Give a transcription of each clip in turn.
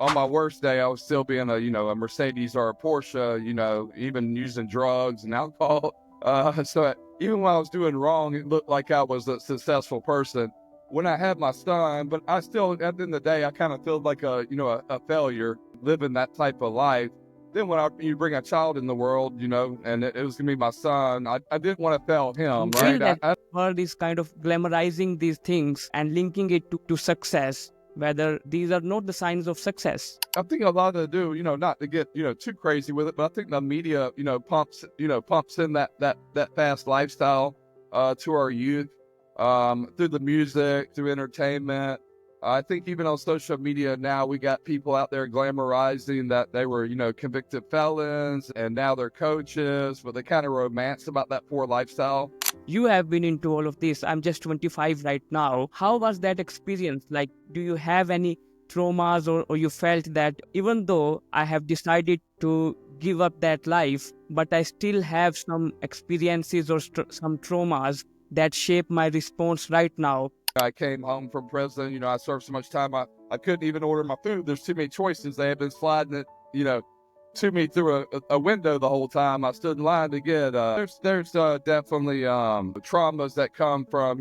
on my worst day, I was still being a Mercedes or a Porsche, even using drugs and alcohol. So even when I was doing wrong, it looked like I was a successful person. When I had my son, but I still, at the end of the day, I kind of felt like a failure living that type of life. Then when you bring a child in the world, and it was gonna be my son, I didn't want to fail him, You feel right? that world is kind of glamorizing these things and linking it to success, whether these are not the signs of success. I think a lot of it do, not to get, too crazy with it, but I think the media, pumps in that fast lifestyle to our youth through the music, through entertainment. I think even on social media now, we got people out there glamorizing that they were, convicted felons and now they're coaches, but they kind of romance about that poor lifestyle. You have been into all of this. I'm just 25 right now. How was that experience? Like, do you have any traumas, or you felt that even though I have decided to give up that life, but I still have some experiences or some traumas that shape my response right now? I came home from prison, I served so much time, I couldn't even order my food. There's too many choices. They have been sliding it, to me through a window the whole time. I stood in line to get, there's definitely traumas that come from,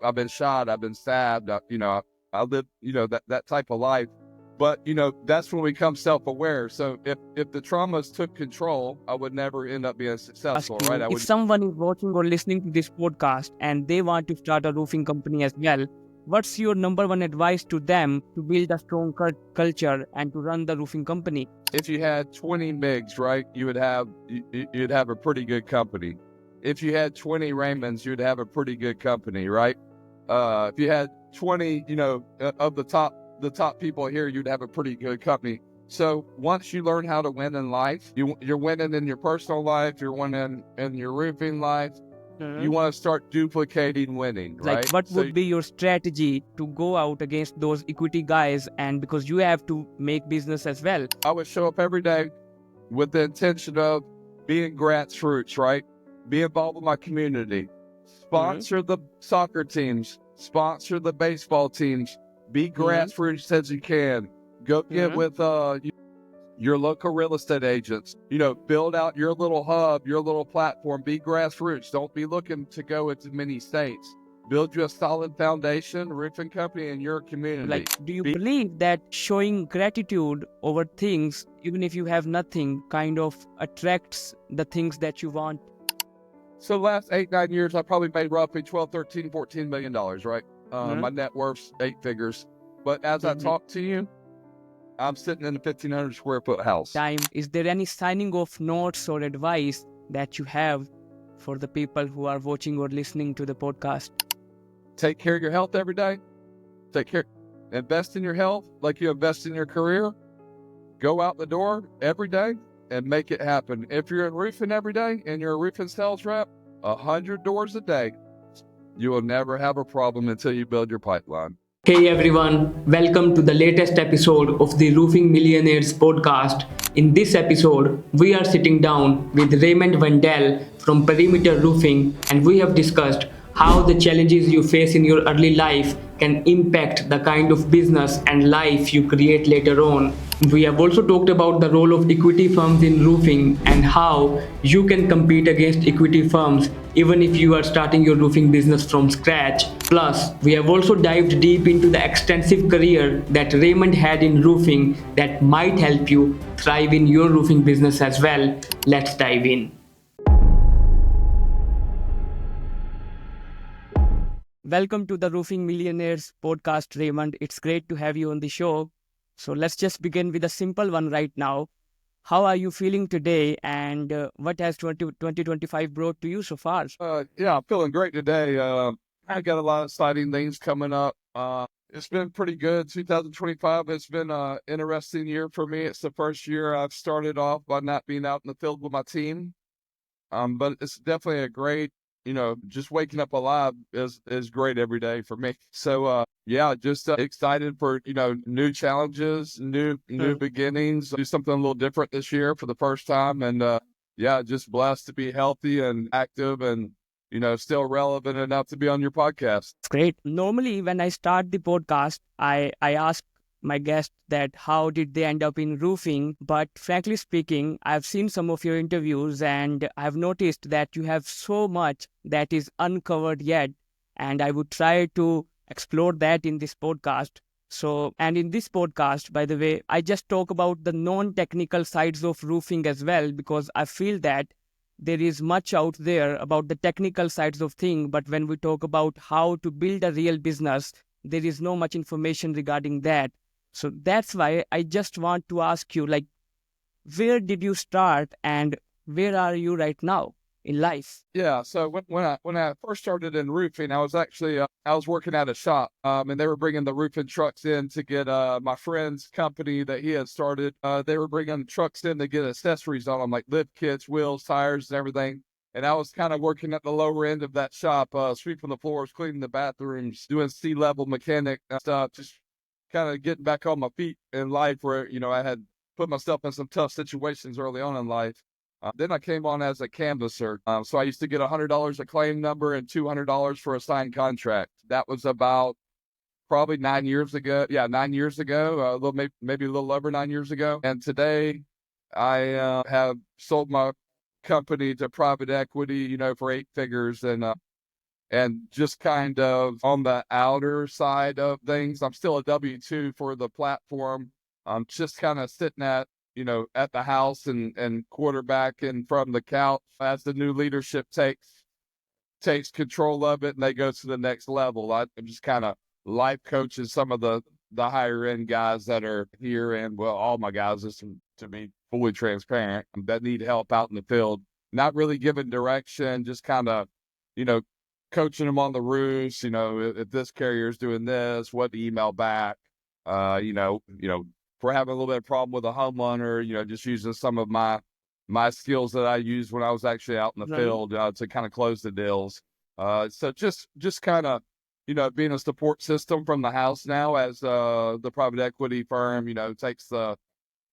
I've been shot, I've been stabbed, I lived, that type of life. But, that's when we become self-aware. So if the traumas took control, I would never end up being successful, right? If someone is watching or listening to this podcast and they want to start a roofing company as well, what's your number one advice to them to build a strong culture and to run the roofing company? If you had 20 MIGs, right, you'd have a pretty good company. If you had 20 Raymonds, you'd have a pretty good company, right? If you had 20, of the top people here, you'd have a pretty good company. So once you learn how to win in life, you're winning in your personal life, you're winning in your roofing life. You want to start duplicating winning, right? Like, what would be your strategy to go out against those equity guys? And because you have to make business as well. I would show up every day with the intention of being grassroots, right? Be involved with my community. Sponsor the soccer teams. Sponsor the baseball teams. Be grassroots as you can. Go get with your local real estate agents. Build out your little hub, your little platform. Be grassroots. Don't be looking to go into many states. Build you a solid foundation, roofing company in your community. Like, do you believe that showing gratitude over things, even if you have nothing, kind of attracts the things that you want? So last 8-9 years, I probably made roughly 12, 13, $14 million, right? My net worth's 8 figures. But as I talk to you, I'm sitting in a 1,500 square foot house. Is there any signing off notes or advice that you have for the people who are watching or listening to the podcast? Take care of your health every day. Invest in your health like you invest in your career. Go out the door every day and make it happen. If you're in roofing every day and you're a roofing sales rep, 100 doors a day, you will never have a problem until you build your pipeline. Hey everyone, welcome to the latest episode of the Roofing Millionaires podcast. In this episode, we are sitting down with Raymond Vandell from Perimeter Roofing, and we have discussed how the challenges you face in your early life can impact the kind of business and life you create later on. We have also talked about the role of equity firms in roofing and how you can compete against equity firms even if you are starting your roofing business from scratch. Plus, we have also dived deep into the extensive career that Raymond had in roofing that might help you thrive in your roofing business as well. Let's dive in. Welcome to the Roofing Millionaires podcast, Raymond. It's great to have you on the show. So let's just begin with a simple one right now. How are you feeling today, and what has 2025 brought to you so far? Yeah, I'm feeling great today. I got a lot of exciting things coming up. It's been pretty good. 2025 has been an interesting year for me. It's the first year I've started off by not being out in the field with my team. But it's definitely a great, just waking up alive is great every day for me. So, yeah, just excited for, new challenges, new beginnings, do something a little different this year for the first time. And, yeah, just blessed to be healthy and active and, still relevant enough to be on your podcast. Great. Normally, when I start the podcast, I ask my guests that how did they end up in roofing. But frankly speaking, I've seen some of your interviews and I've noticed that you have so much that is uncovered yet. And I would try to explore that in this podcast. So, and in this podcast, by the way, I just talk about the non-technical sides of roofing as well, because I feel that there is much out there about the technical sides of things. But when we talk about how to build a real business, there is no much information regarding that. So that's why I just want to ask you, like, where did you start and where are you right now in life? Yeah, so when I first started in roofing, I was actually I was working at a shop, and they were bringing the roofing trucks in to get my friend's company that he had started. They were bringing trucks in to get accessories on them, like lift kits, wheels, tires, and everything. And I was kind of working at the lower end of that shop, sweeping the floors, cleaning the bathrooms, doing C-level mechanic stuff, just kind of getting back on my feet in life, where I had put myself in some tough situations early on in life. Then I came on as a canvasser. So I used to get $100 a claim number and $200 for a signed contract. That was about probably 9 years ago. Yeah, 9 years ago, a little maybe a little over 9 years ago. And today, I have sold my company to private equity, for 8 figures, and just kind of on the outer side of things. I'm still a W-2 for the platform. I'm just kind of sitting at the house and quarterbacking from the couch as the new leadership takes control of it and they go to the next level. I'm just kind of life coaching some of the higher end guys that are here, and well, all my guys, just to be fully transparent, that need help out in the field. Not really giving direction, just kind of, you know, coaching them on the roofs. If this carrier's doing this, what to email back. If we're having a little bit of problem with a homeowner, just using some of my skills that I used when I was actually out in the Right. field to kind of close the deals. So just kind of, being a support system from the house now, as the private equity firm,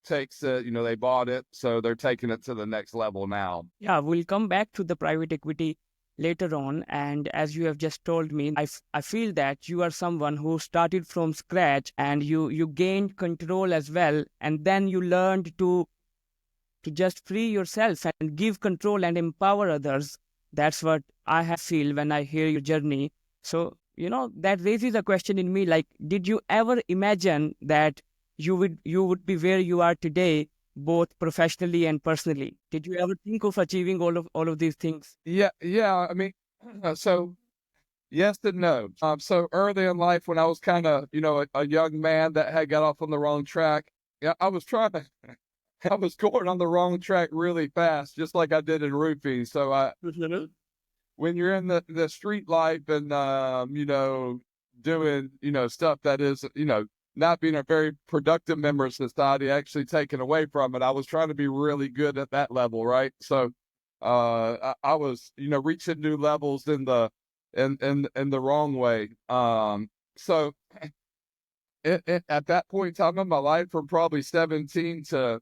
takes it, they bought it, so they're taking it to the next level now. Yeah, we'll come back to the private equity later on. And as you have just told me, I feel that you are someone who started from scratch and you gained control as well. And then you learned to just free yourself and give control and empower others. That's what I feel when I hear your journey. So, that raises a question in me, like, did you ever imagine that you would be where you are today, both professionally and personally? Did you ever think of achieving all of these things? Yeah. I mean, so yes and no. So early in life, when I was kind of, a young man that had got off on the wrong track, yeah, I was trying to. I was going on the wrong track really fast, just like I did in roofing. So when you're in the street life and doing stuff that is not being a very productive member of society, actually taken away from it, I was trying to be really good at that level, right? So I was reaching new levels in the wrong way. So at that point in time in my life, from probably 17 to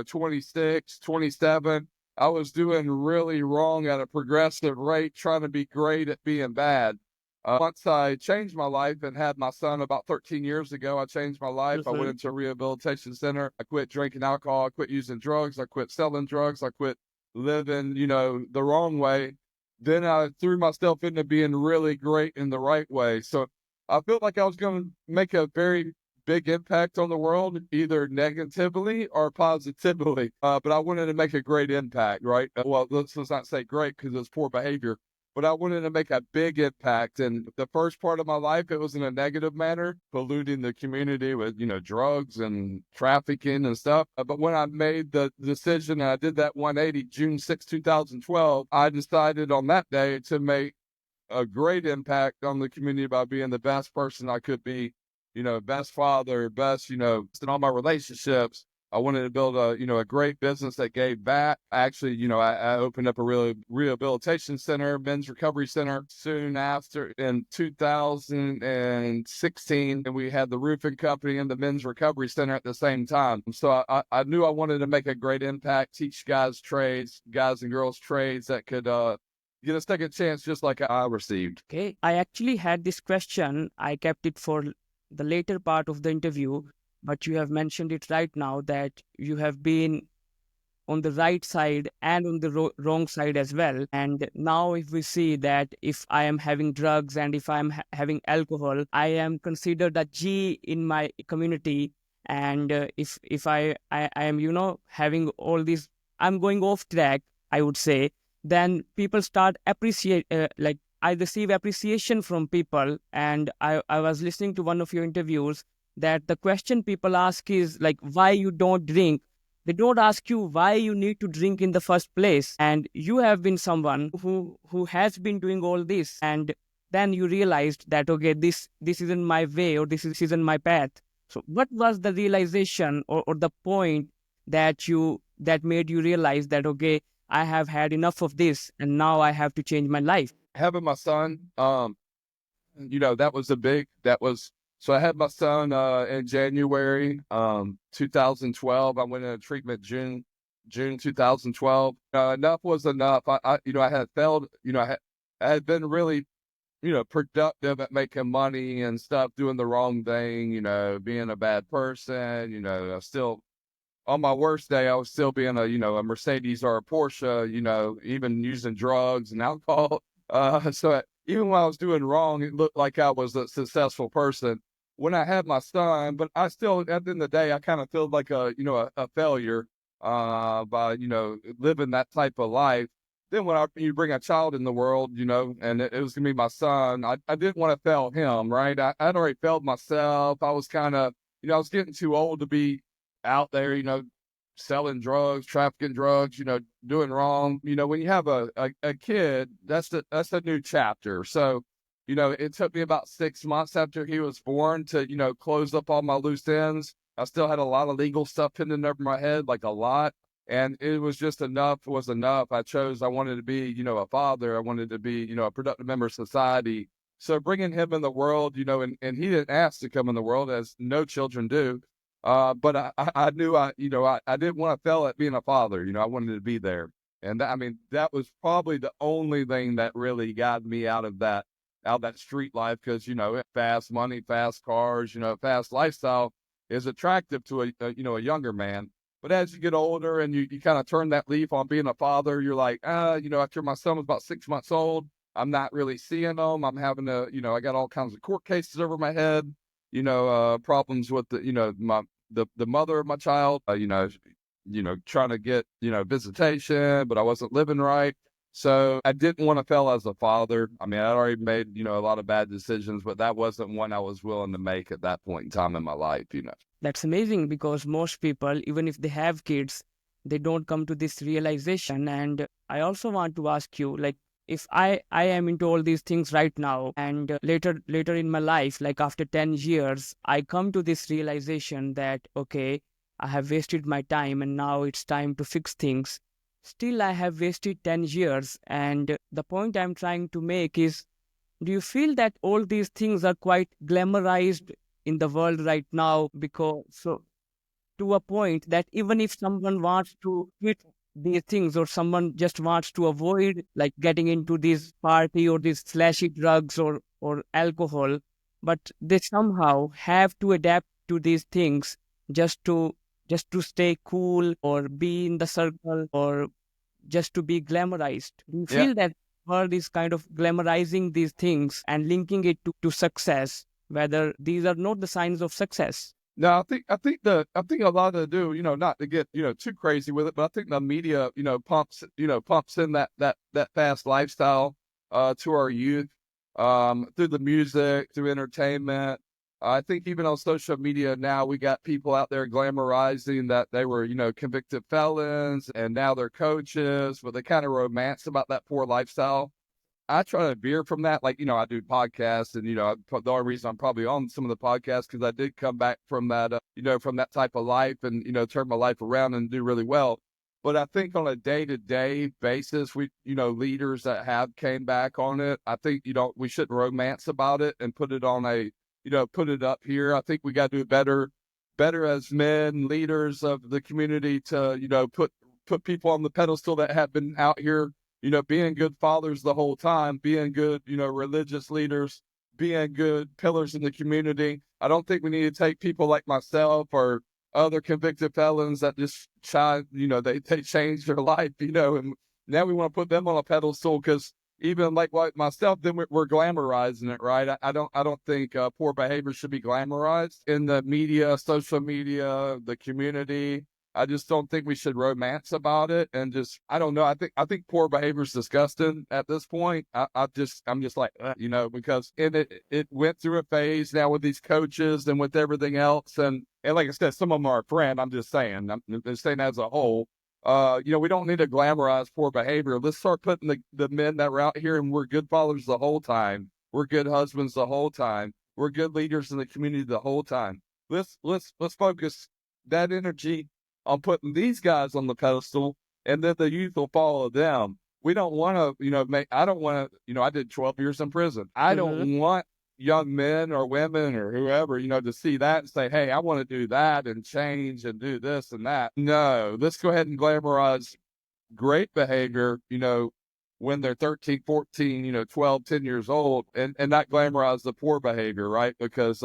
26, 27, I was doing really wrong at a progressive rate, trying to be great at being bad. Once I changed my life and had my son about 13 years ago, I changed my life. I went into a rehabilitation center. I quit drinking alcohol. I quit using drugs. I quit selling drugs. I quit living, the wrong way. Then I threw myself into being really great in the right way. So I felt like I was going to make a very big impact on the world, either negatively or positively. But I wanted to make a great impact, right? Well, let's not say great because it's poor behavior, but I wanted to make a big impact. And the first part of my life, it was in a negative manner, polluting the community with, drugs and trafficking and stuff. But when I made the decision and I did that 180, June 6, 2012, I decided on that day to make a great impact on the community by being the best person I could be, best father, best, in all my relationships. I wanted to build a great business that gave back. Actually, I opened up a rehabilitation center, men's recovery center soon after in 2016. And we had the roofing company and the men's recovery center at the same time. So I knew I wanted to make a great impact, teach guys and girls trades that could, get a second chance just like I received. Okay. I actually had this question. I kept it for the later part of the interview. but you have mentioned it right now that you have been on the right side and on the wrong side as well. And now, if we see that if I am having drugs and if I am having alcohol, I am considered a G in my community. And if I am, having all these, I'm going off track, I would say, then people start appreciate, like I receive appreciation from people. And I was listening to one of your interviews that the question people ask is like, why you don't drink? They don't ask you why you need to drink in the first place. And you have been someone who has been doing all this. And then you realized that, okay, this isn't my way, or isn't my path. So what was the realization, or the point that made you realize that, okay, I have had enough of this and now I have to change my life? Having my son, that was so I had my son in January 2012. I went into treatment June 2012. Enough was enough. I had failed. I had been really productive at making money and stuff, doing the wrong thing, being a bad person. I still, on my worst day, I was still being a Mercedes or a Porsche, even using drugs and alcohol. So even when I was doing wrong, it looked like I was a successful person. When I had my son, but I still, at the end of the day, I kind of felt like a failure, by, living that type of life. Then when you bring a child in the world, and it was gonna be my son, I didn't want to fail him, right? I'd already failed myself. I was kind of, I was getting too old to be out there, selling drugs, trafficking drugs, doing wrong. When you have a kid, that's a new chapter. So, it took me about 6 months after he was born to, close up all my loose ends. I still had a lot of legal stuff pending over my head, like a lot. And it was just enough was enough. I wanted to be, a father. I wanted to be, a productive member of society. So bringing him in the world, and he didn't ask to come in the world, as no children do. But I knew I didn't want to fail at being a father. I wanted to be there. And that was probably the only thing that really got me out of that street life. Cause fast money, fast cars, fast lifestyle is attractive to a younger man. But as you get older and you kind of turn that leaf on being a father, you're like, after my son was about 6 months old, I'm not really seeing them. I'm having to, I got all kinds of court cases over my head, problems with the mother of my child, trying to get, visitation, but I wasn't living right. So I didn't want to fail as a father. I'd already made, a lot of bad decisions, but that wasn't one I was willing to make at that point in time in my life. That's amazing, because most people, even if they have kids, they don't come to this realization. And I also want to ask you, like, if I am into all these things right now, and later in my life, like after 10 years, I come to this realization that, okay, I have wasted my time and now it's time to fix things. Still, I have wasted 10 years. And the point I'm trying to make is, do you feel that all these things are quite glamorized in the world right now? Because so, to a point that even if someone wants to quit these things, or someone just wants to avoid like getting into this party or these flashy drugs or alcohol, but they somehow have to adapt to these things just to stay cool or be in the circle, or just to be glamorized. Do you Yeah. feel that world is kind of glamorizing these things and linking it to success, whether these are not the signs of success? No, I think a lot of it do, not to get, too crazy with it, but I think the media, pumps in that fast lifestyle, to our youth, through the music, through entertainment. I think even on social media now, we got people out there glamorizing that they were, convicted felons and now they're coaches, but they kind of romance about that poor lifestyle. I try to veer from that. Like, I do podcasts, and, the only reason I'm probably on some of the podcasts, because I did come back from that, from that type of life, and, turn my life around and do really well. But I think on a day-to-day basis, leaders that have came back on it, I think, we shouldn't romance about it and put it on put it up here. I think we got to do better as men, leaders of the community, to, put people on the pedestal that have been out here, being good fathers the whole time, being good, religious leaders, being good pillars in the community. I don't think we need to take people like myself or other convicted felons that just they changed their life, and now we want to put them on a pedestal because even like myself, then we're glamorizing it, right? I don't think poor behavior should be glamorized in the media, social media, the community. I just don't think we should romance about it and just I don't know. I think poor behavior is disgusting at this point. I'm just like because it went through a phase now with these coaches and with everything else and like I said, some of them are a friend. I'm just saying. I'm just saying as a whole. We don't need to glamorize poor behavior. Let's start putting the men that were out here and we're good fathers the whole time. We're good husbands the whole time. We're good leaders in the community the whole time. Let's focus that energy on putting these guys on the pedestal, and then the youth will follow them. We don't want to, I don't want to, I did 12 years in prison. I Mm-hmm. don't want young men or women or whoever, to see that and say, hey, I want to do that and change and do this and that. No, let's go ahead and glamorize great behavior, when they're 13, 14, 12, 10 years old and not glamorize the poor behavior, right? Because,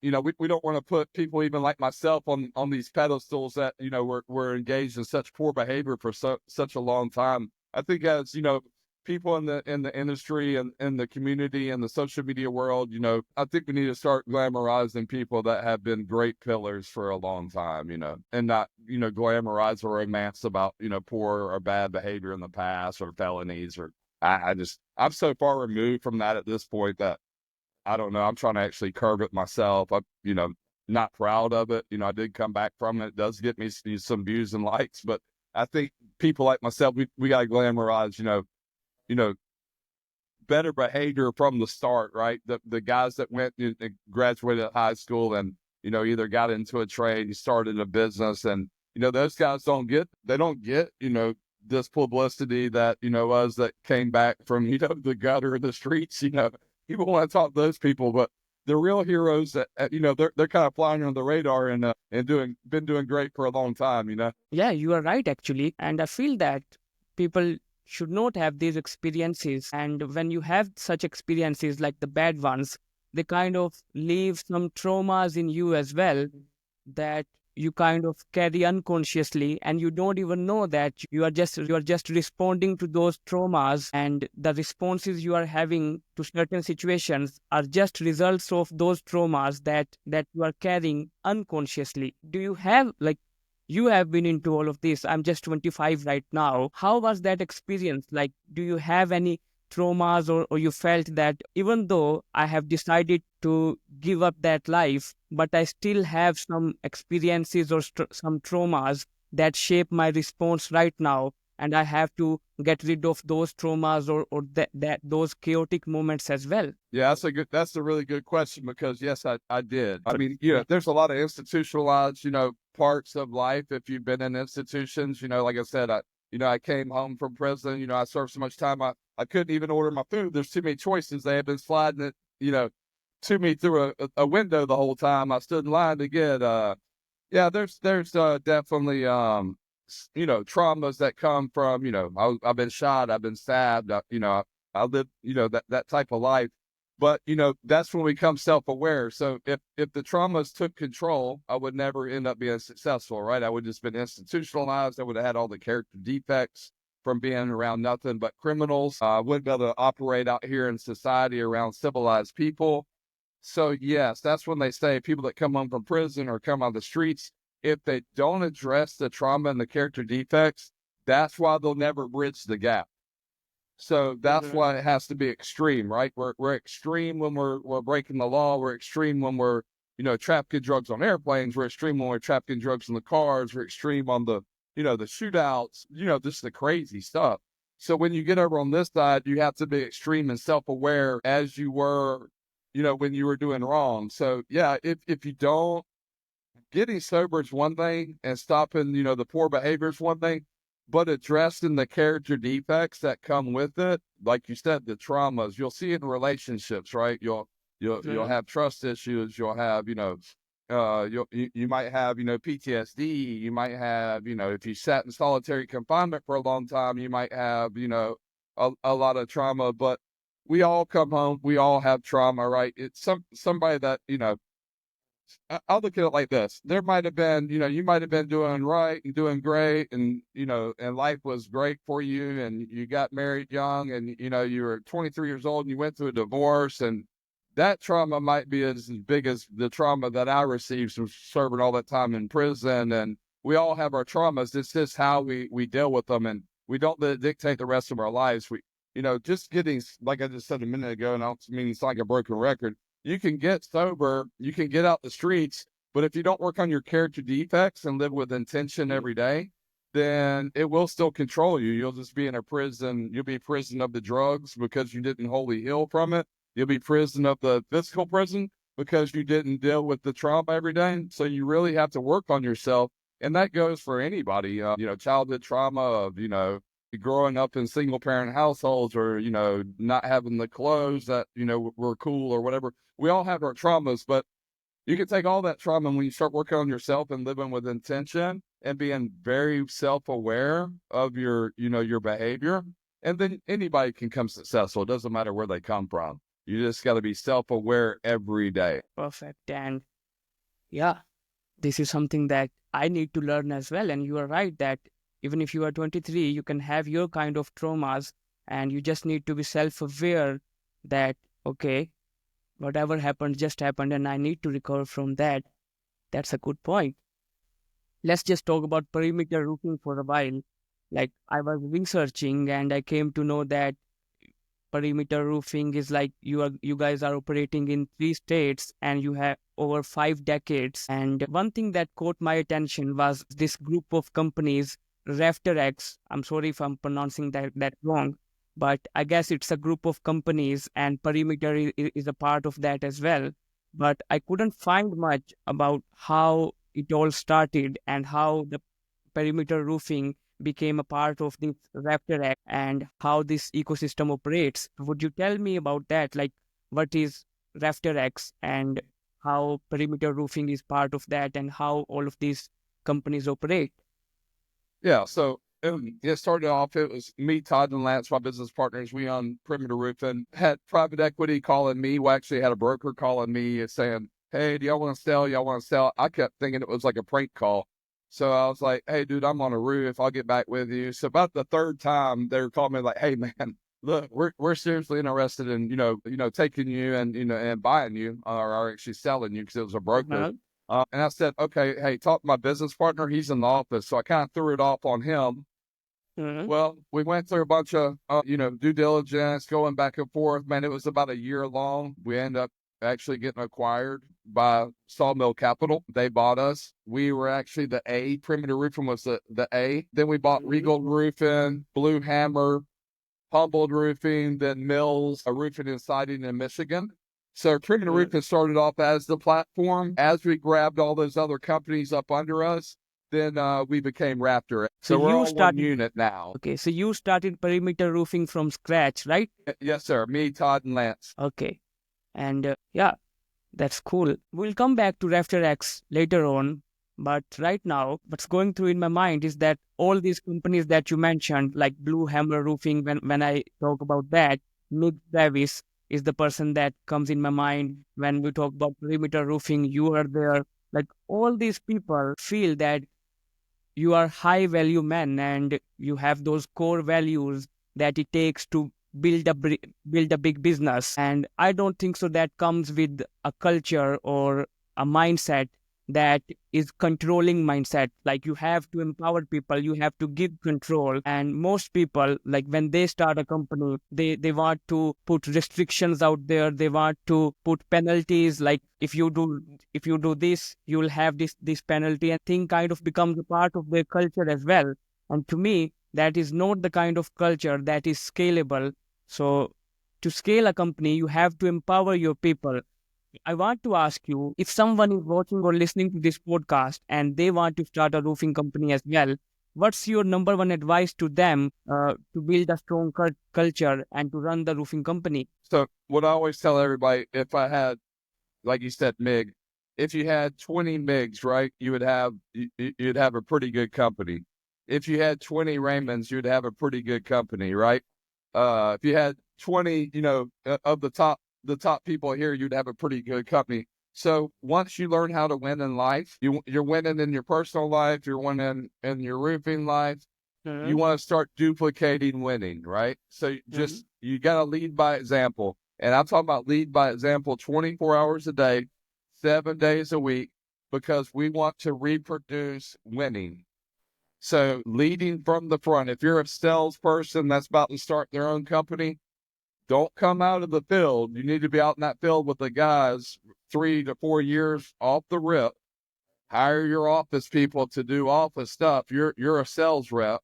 we don't want to put people even like myself on these pedestals that, we're engaged in such poor behavior for such a long time. I think as, people in the industry and in the community and the social media world, I think we need to start glamorizing people that have been great pillars for a long time, and not, glamorize or romance about, poor or bad behavior in the past or felonies or I'm so far removed from that at this point that I don't know. I'm trying to actually curb it myself. I'm, not proud of it. I did come back from it. It does get me some views and likes, but I think people like myself, we got to glamorize, you know, better behavior from the start, right? The guys that went and graduated high school and, either got into a trade, started a business and, those guys they don't get, this publicity that, us that came back from, the gutter of the streets, people want to talk to those people, but the real heroes that, they're kind of flying on the radar and been doing great for a long time. Yeah, you are right, actually. And I feel that people should not have these experiences. And when you have such experiences like the bad ones, they kind of leave some traumas in you as well that you kind of carry unconsciously, and you don't even know that you are just responding to those traumas, and the responses you are having to certain situations are just results of those traumas that you are carrying unconsciously. Do you have like you have been into all of this? I'm just 25 right now. How was that experience? Like, do you have any traumas, or you felt that even though I have decided to give up that life, but I still have some experiences or some traumas that shape my response right now, and I have to get rid of those traumas or that those chaotic moments as well? Yeah, that's a really good question because yes, I did. I mean, Yeah. there's a lot of institutionalized, parts of life if you've been in institutions, like I said, I came home from prison, I served so much time, I couldn't even order my food. There's too many choices. They have been sliding it, to me through a window the whole time. I stood in line to get, yeah, there's definitely, traumas that come from, I've been shot, I've been stabbed, I lived, that type of life. But that's when we become self-aware. So if the traumas took control, I would never end up being successful, right? I would just been institutionalized. I would have had all the character defects from being around nothing but criminals. I wouldn't be able to operate out here in society around civilized people. So yes, that's when they say people that come home from prison or come on the streets, if they don't address the trauma and the character defects, that's why they'll never bridge the gap. So that's Mhm. why it has to be extreme, right? We're extreme when we're breaking the law. We're extreme when we're, trafficking drugs on airplanes. We're extreme when we're trafficking drugs in the cars. We're extreme on the shootouts, just the crazy stuff. So when you get over on this side, you have to be extreme and self-aware as you were, when you were doing wrong. So yeah, if you don't, getting sober is one thing and stopping, the poor behavior is one thing, but addressing the character defects that come with it, like you said, the traumas, you'll see it in relationships, right? You'll Mhm. have trust issues, you'll have, you might have, PTSD, you might have, if you sat in solitary confinement for a long time, you might have, a lot of trauma, but we all come home, we all have trauma, right? It's somebody that, I'll look at it like this. There might have been, you might have been doing right and doing great and, and life was great for you and you got married young and, you were 23 years old and you went through a divorce, and that trauma might be as big as the trauma that I received from serving all that time in prison. And we all have our traumas. It's just how we deal with them, and we don't let it dictate the rest of our lives. Just getting, like I just said a minute ago, and I don't mean it's like a broken record, you can get sober, you can get out the streets, but if you don't work on your character defects and live with intention every day, then it will still control you. You'll just be in a prison. You'll be prison of the drugs because you didn't wholly heal from it. You'll be prison of the physical prison because you didn't deal with the trauma every day. So you really have to work on yourself. And that goes for anybody, childhood trauma of, growing up in single parent households, or, not having the clothes that, were cool or whatever. We all have our traumas, but you can take all that trauma, and when you start working on yourself and living with intention and being very self-aware of your behavior, and then anybody can become successful. It doesn't matter where they come from. You just got to be self-aware every day. Perfect. And yeah, this is something that I need to learn as well. And you are right that even if you are 23, you can have your kind of traumas, and you just need to be self-aware that, okay, whatever happened just happened and I need to recover from that. That's a good point. Let's just talk about perimeter roofing for a while. Like, I was researching and I came to know that perimeter roofing is like you guys are operating in 3 states and you have over 5 decades. And one thing that caught my attention was this group of companies, RafterX. I'm sorry if I'm pronouncing that wrong, but I guess it's a group of companies and perimeter is a part of that as well. But I couldn't find much about how it all started and how the perimeter roofing became a part of this RafterX and how this ecosystem operates. Would you tell me about that? Like, what is RafterX and how perimeter roofing is part of that and how all of these companies operate? Yeah, so it started off, it was me, Todd, and Lance, my business partners. We own Perimeter Roofing, had private equity calling me. We actually had a broker calling me saying, hey, do y'all want to sell? Y'all want to sell? I kept thinking it was like a prank call. So I was like, hey, dude, I'm on a roof. I'll get back with you. So about the third time, they were calling me like, hey, man, look, we're seriously interested in, taking you and, and buying you, or actually selling you, because it was a broker. And I said, okay, hey, talk to my business partner. He's in the office. So I kind of threw it off on him. Well, we went through a bunch of, due diligence, going back and forth. Man, it was about a year long. We ended up actually getting acquired by Sawmill Capital. They bought us. We were actually the A. Perimeter Roofing was the A. Then we bought Regal Roofing, Blue Hammer, Humboldt Roofing, then Mills, a roofing and siding in Michigan. So Perimeter Roofing started off as the platform. As we grabbed all those other companies up under us, then we became Raptor. So we're all one unit now. Okay, so you started perimeter roofing from scratch, right? Yes, sir. Me, Todd, and Lance. Okay. And yeah, that's cool. We'll come back to RafterX later on. But right now, what's going through in my mind is that all these companies that you mentioned, like Blue Hammer Roofing, when I talk about that, Nick Davis is the person that comes in my mind. When we talk about perimeter roofing, you are there. Like, all these people feel that you are high value men and you have those core values that it takes to build a big business. And I don't think so that comes with a culture or a mindset that is controlling mindset. Like, you have to empower people, you have to give control. And most people, like, when they start a company, they want to put restrictions out there. They want to put penalties, like, if you do this, you'll have this penalty, and thing kind of becomes a part of their culture as well. And to me, that is not the kind of culture that is scalable. So to scale a company, you have to empower your people. I want to ask you, if someone is watching or listening to this podcast and they want to start a roofing company as well, what's your number one advice to them to build a strong culture and to run the roofing company? So what I always tell everybody, if I had, like you said, MIG, if you had 20 MIGs, right, you'd have a pretty good company. If you had 20 Raymonds, you'd have a pretty good company, right? If you had 20, of the top people here, you'd have a pretty good company. So once you learn how to win in life, you're winning in your personal life, you're winning in your roofing life. You want to start duplicating winning, right? So just you got to lead by example. And I'm talking about lead by example 24 hours a day, 7 days a week, because we want to reproduce winning. So leading from the front. If you're a salesperson that's about to start their own company, don't come out of the field. You need to be out in that field with the guys 3 to 4 years off the rip. Hire your office people to do office stuff. You're a sales rep.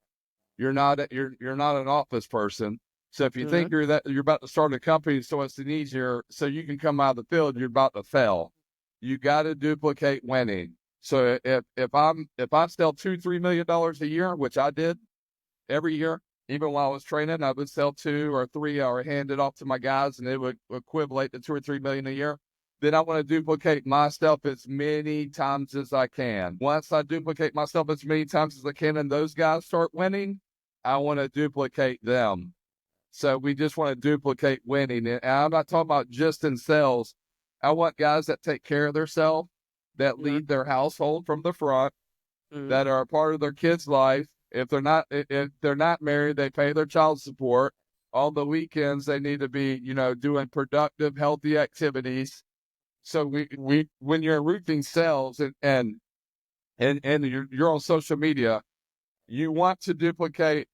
You're not an office person. So if you think you're about to start a company, so it's an easier, so you can come out of the field, you're about to fail. You got to duplicate winning. So if I sell $2-3 million a year, which I did every year, even while I was training, I would sell 2 or 3 or hand it off to my guys, and it would equivalent to 2 or 3 million a year. Then I want to duplicate myself as many times as I can. Once I duplicate myself as many times as I can, and those guys start winning, I want to duplicate them. So we just want to duplicate winning. And I'm not talking about just in sales. I want guys that take care of themselves, that lead their household from the front, that are a part of their kids' life. If they're not married, they pay their child support. On the weekends, they need to be, doing productive, healthy activities. So we when you're in roofing sales and you're on social media, you want to duplicate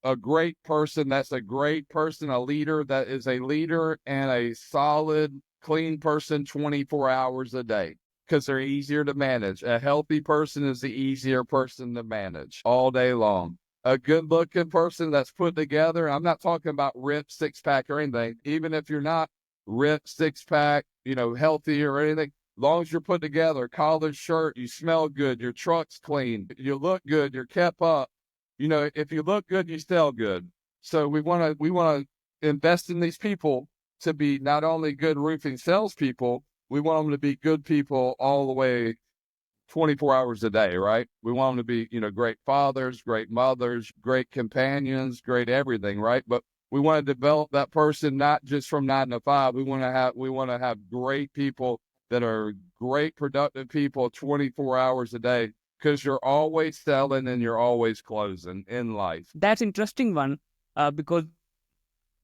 a great person that's a great person, a leader that is a leader and a solid, clean person 24 hours a day, because they're easier to manage. A healthy person is the easier person to manage all day long. A good-looking person that's put together, I'm not talking about ripped six-pack or anything. Even if you're not ripped six-pack, healthy or anything, as long as you're put together, collared shirt, you smell good, your truck's clean, you look good, you're kept up. If you look good, you sell good. So we want to invest in these people to be not only good roofing salespeople, we want them to be good people all the way 24 hours a day, right? We want them to be, great fathers, great mothers, great companions, great everything, right? But we want to develop that person not just from 9 to 5. We want to have great people that are great productive people 24 hours a day, because you're always selling and you're always closing in life. That's interesting one, because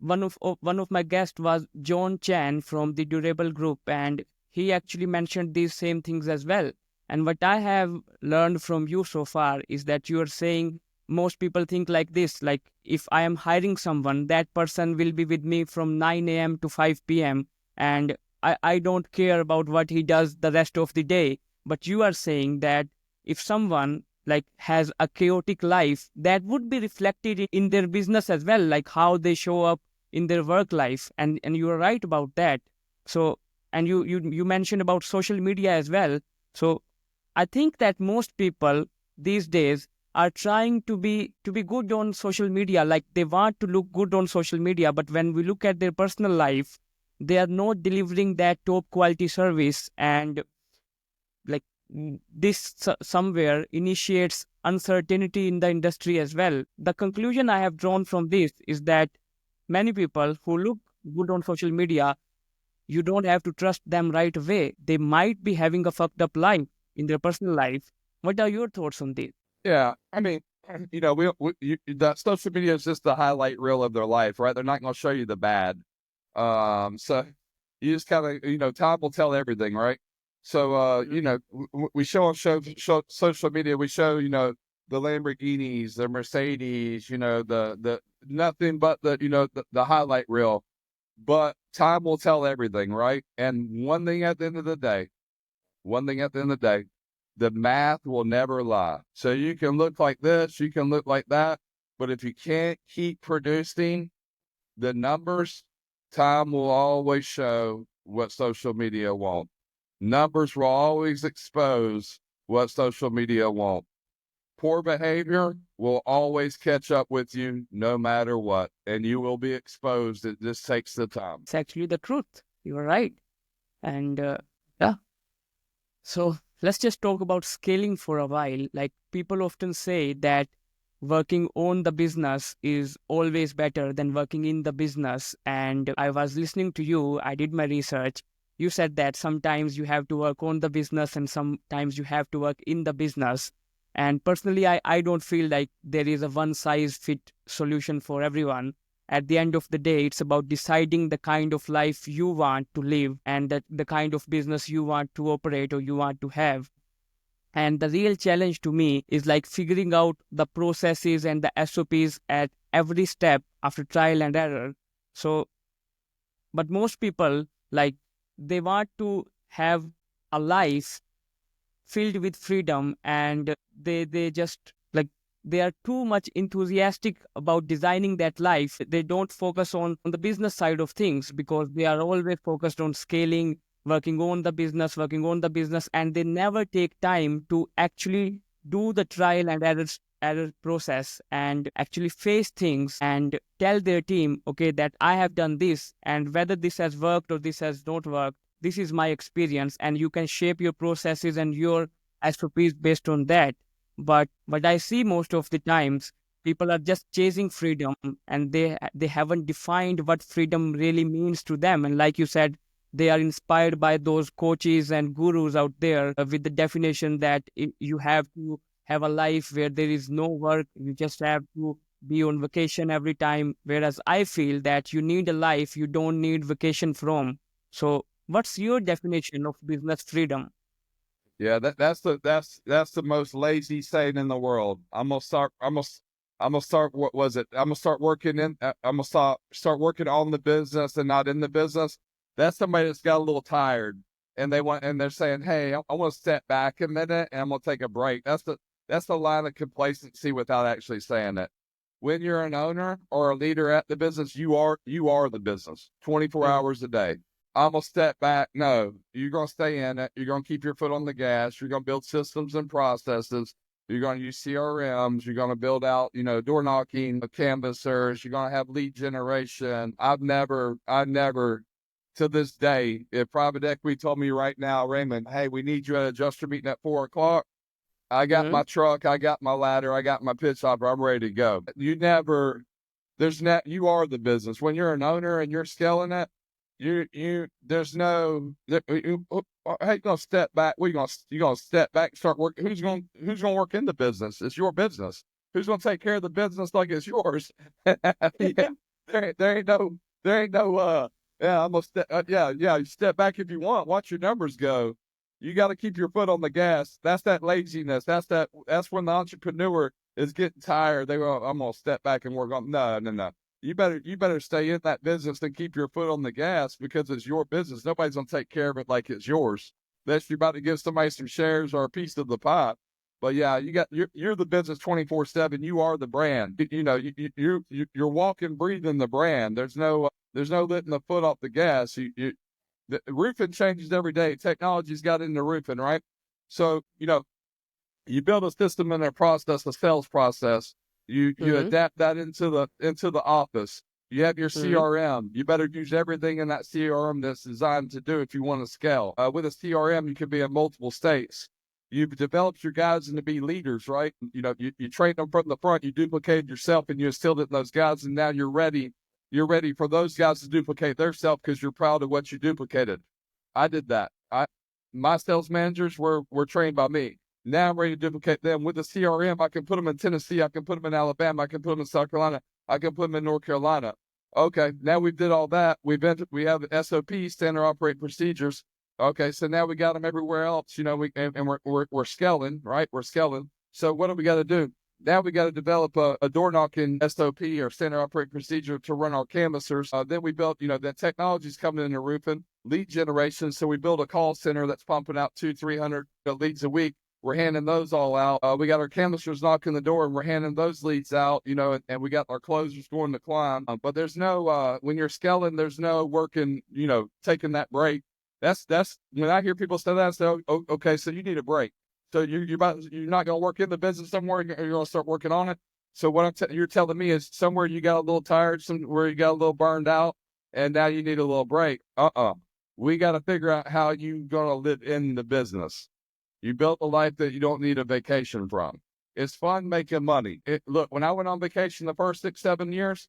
one of my guests was John Chan from the Durable Group, and he actually mentioned these same things as well. And what I have learned from you so far is that you are saying most people think like this, like if I am hiring someone, that person will be with me from 9 a.m. to 5 p.m. and I don't care about what he does the rest of the day. But you are saying that if someone like has a chaotic life, that would be reflected in their business as well, like how they show up in their work life. And you are right about that. So, and you mentioned about social media as well. So I think that most people these days are trying to be good on social media, like they want to look good on social media, but when we look at their personal life, they are not delivering that top quality service. And like this somewhere initiates uncertainty in the industry as well. The conclusion I have drawn from this is that many people who look good on social media, you don't have to trust them right away. They might be having a fucked up life in their personal life. What are your thoughts on this? Yeah, I mean, that social media is just the highlight reel of their life, right? They're not going to show you the bad. So you just kind of, time will tell everything, right? So, we show social media, we show, the Lamborghinis, the Mercedes, the nothing but the highlight reel. But time will tell everything, right? And one thing at the end of the day, the math will never lie. So you can look like this, you can look like that, but if you can't keep producing the numbers, time will always show what social media won't. Numbers will always expose what social media won't. Poor behavior will always catch up with you no matter what, and you will be exposed. It just takes the time. It's actually the truth. You are right. And yeah. So let's just talk about scaling for a while. Like people often say that working on the business is always better than working in the business. And I was listening to you, I did my research. You said that sometimes you have to work on the business and sometimes you have to work in the business. And personally, I don't feel like there is a one size fit solution for everyone. At the end of the day, it's about deciding the kind of life you want to live and the kind of business you want to operate or you want to have. And the real challenge to me is like figuring out the processes and the SOPs at every step after trial and error. So, but most people, like, they want to have a life filled with freedom, and they just like they are too much enthusiastic about designing that life. They don't focus on the business side of things because they are always focused on scaling, working on the business, and they never take time to actually do the trial and error process and actually face things and tell their team, okay, that I have done this, and whether this has worked or this has not worked, this is my experience, and you can shape your processes and your SOPs based on that. But I see most of the times people are just chasing freedom, and they haven't defined what freedom really means to them. And like you said, they are inspired by those coaches and gurus out there with the definition that you have to have a life where there is no work, you just have to be on vacation every time. Whereas I feel that you need a life you don't need vacation from. So what's your definition of business freedom? Yeah, that's the most lazy saying in the world. I'm gonna start. What was it? I'm gonna start working in. I'm gonna start working on the business and not in the business. That's somebody that's got a little tired and they're saying, "Hey, I want to step back a minute and I'm gonna take a break." That's the line of complacency without actually saying it. When you're an owner or a leader at the business, you are the business 24 Mhm. hours a day. I'm gonna step back. No, you're gonna stay in it. You're gonna keep your foot on the gas. You're gonna build systems and processes. You're gonna use CRMs. You're gonna build out, door knocking, canvassers. You're gonna have lead generation. I never, to this day, if private equity told me right now, Raymond, hey, we need you at adjuster meeting at 4 o'clock. I got Mhm. my truck. I got my ladder. I got my pitch hopper. I'm ready to go. You are the business. When you're an owner and you're scaling it, there's no, hey, you gonna step back. You gonna step back, and start working. Who's gonna work in the business? It's your business. Who's gonna take care of the business like it's yours? Yeah, there ain't no, yeah, I'm gonna step, yeah, you step back if you want. Watch your numbers go. You got to keep your foot on the gas. That's that laziness. That's when the entrepreneur is getting tired. They go, I'm gonna step back and work on. No, no, no. You better stay in that business and keep your foot on the gas because it's your business. Nobody's gonna take care of it like it's yours. Unless you're about to give somebody some shares or a piece of the pie. But yeah, you're the business 24/7. You are the brand. You're walking, breathing the brand. There's no letting the foot off the gas. The roofing changes every day. Technology's got into roofing, right? So, you build a system and a process, a sales process. You Mhm. adapt that into the office. You have your Mhm. CRM. You better use everything in that CRM that's designed to do if you want to scale. With a CRM, you can be in multiple states. You've developed your guys into be leaders, right? You train them from the front. You duplicated yourself and you instilled it in those guys, and now you're ready. You're ready for those guys to duplicate their self because you're proud of what you duplicated. I did that. My sales managers were trained by me. Now I'm ready to duplicate them with the CRM. I can put them in Tennessee. I can put them in Alabama. I can put them in South Carolina. I can put them in North Carolina. Okay, now we did all that. We have SOP, standard operating procedures. Okay, so now we got them everywhere else. We're scaling, right? We're scaling. So what do we got to do? Now we got to develop a door knocking SOP or standard operating procedure to run our canvassers. Then we built, the technology's coming in the roofing, lead generation. So we build a call center that's pumping out 200-300 leads a week. We're handing those all out. We got our canvassers knocking the door and we're handing those leads out, and we got our closers going to climb. But there's no, when you're scaling, there's no working, taking that break. That's when I hear people say that, I say, oh, okay, so you need a break. So you're not going to work in the business somewhere. You're going to start working on it. So what you're telling me is somewhere you got a little tired, somewhere you got a little burned out, and now you need a little break. We got to figure out how you going to live in the business. You built a life that you don't need a vacation from. It's fun making money. Look, when I went on vacation the first 6, 7 years,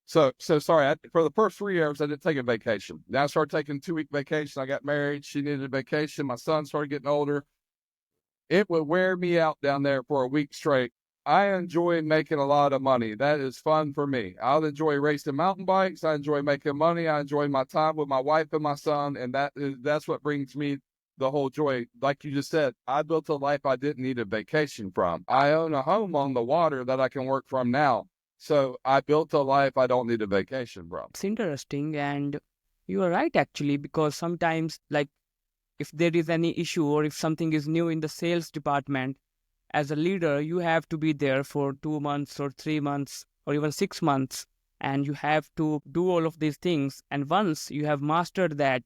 so sorry, for the first 3 years, I didn't take a vacation. Now I started taking 2-week vacation. I got married. She needed a vacation. My son started getting older. It would wear me out down there for a week straight. I enjoy making a lot of money. That is fun for me. I enjoy racing mountain bikes. I enjoy making money. I enjoy my time with my wife and my son, and that's what brings me the whole joy. Like you just said, I built a life I didn't need a vacation from. I own a home on the water that I can work from now. So I built a life I don't need a vacation from. It's interesting, and you are right actually, because sometimes, like, if there is any issue or if something is new in the sales department, as a leader, you have to be there for 2 months or 3 months or even 6 months, and you have to do all of these things. And once you have mastered that,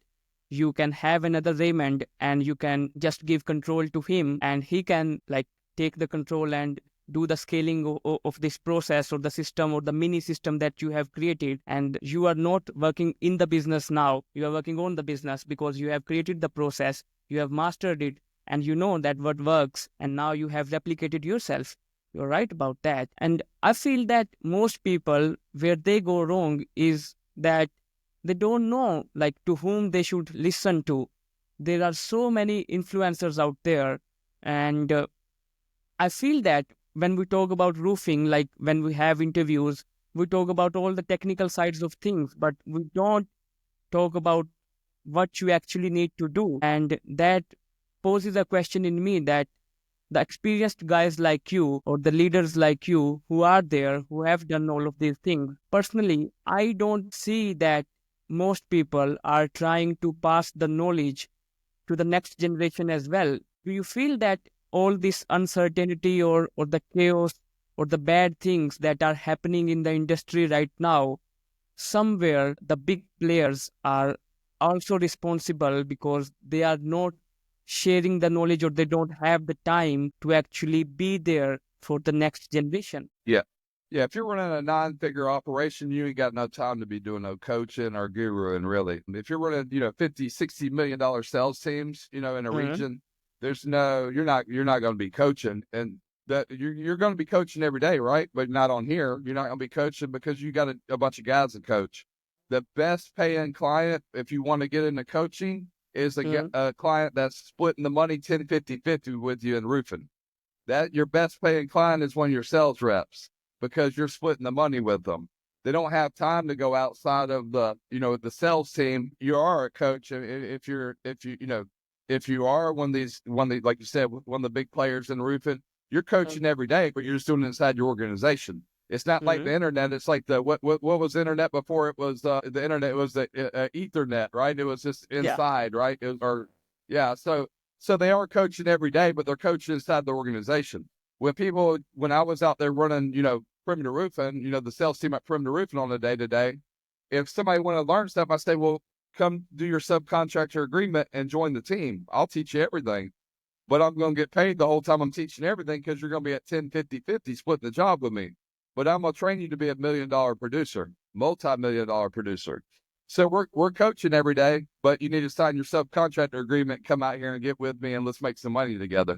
you can have another Raymond and you can just give control to him, and he can like take the control and do the scaling of this process or the system or the mini system that you have created. And you are not working in the business now, you are working on the business because you have created the process, you have mastered it, and you know that what works, and now you have replicated yourself. You're right about that. And I feel that most people, where they go wrong is that they don't know like to whom they should listen to. There are so many influencers out there, and I feel that when we talk about roofing, like when we have interviews, we talk about all the technical sides of things, but we don't talk about what you actually need to do. And that poses a question in me, that the experienced guys like you or the leaders like you who are there, who have done all of these things, personally, I don't see that most people are trying to pass the knowledge to the next generation as well. Do you feel that all this uncertainty or the chaos or the bad things that are happening in the industry right now, somewhere the big players are also responsible because they are not sharing the knowledge or they don't have the time to actually be there for the next generation? Yeah. Yeah, if you're running a 9-figure operation, you ain't got no time to be doing no coaching or guruing, really. If you're running, 50, $60 million sales teams, in a Mhm. region, you're not going to be coaching, and that you're going to be coaching every day, right? But not on here. You're not going to be coaching because you got a bunch of guys to coach. The best paying client, if you want to get into coaching, is Mhm. a client that's splitting the money 10, 50, 50 with you in roofing. That your best paying client is one of your sales reps, because you're splitting the money with them. They don't have time to go outside of the sales team. You are a coach. If you are one of these, like you said, one of the big players in roofing, you're coaching every day, but you're just doing it inside your organization. It's not like Mhm. the internet. It's like what was the internet before? It was the internet. It was the Ethernet, right? It was just Yeah. inside, right? Yeah. So they are coaching every day, but they're coaching inside the organization. When I was out there running, perimeter roofing, the sales team at perimeter roofing on a day to day, if somebody wanted to learn stuff, I say, well, come do your subcontractor agreement and join the team. I'll teach you everything, but I'm going to get paid the whole time I'm teaching everything, because you're going to be at 10, 50, 50 splitting the job with me. But I'm going to train you to be a $1 million producer, multi-million dollar producer. So we're coaching every day, but you need to sign your subcontractor agreement, come out here and get with me, and let's make some money together.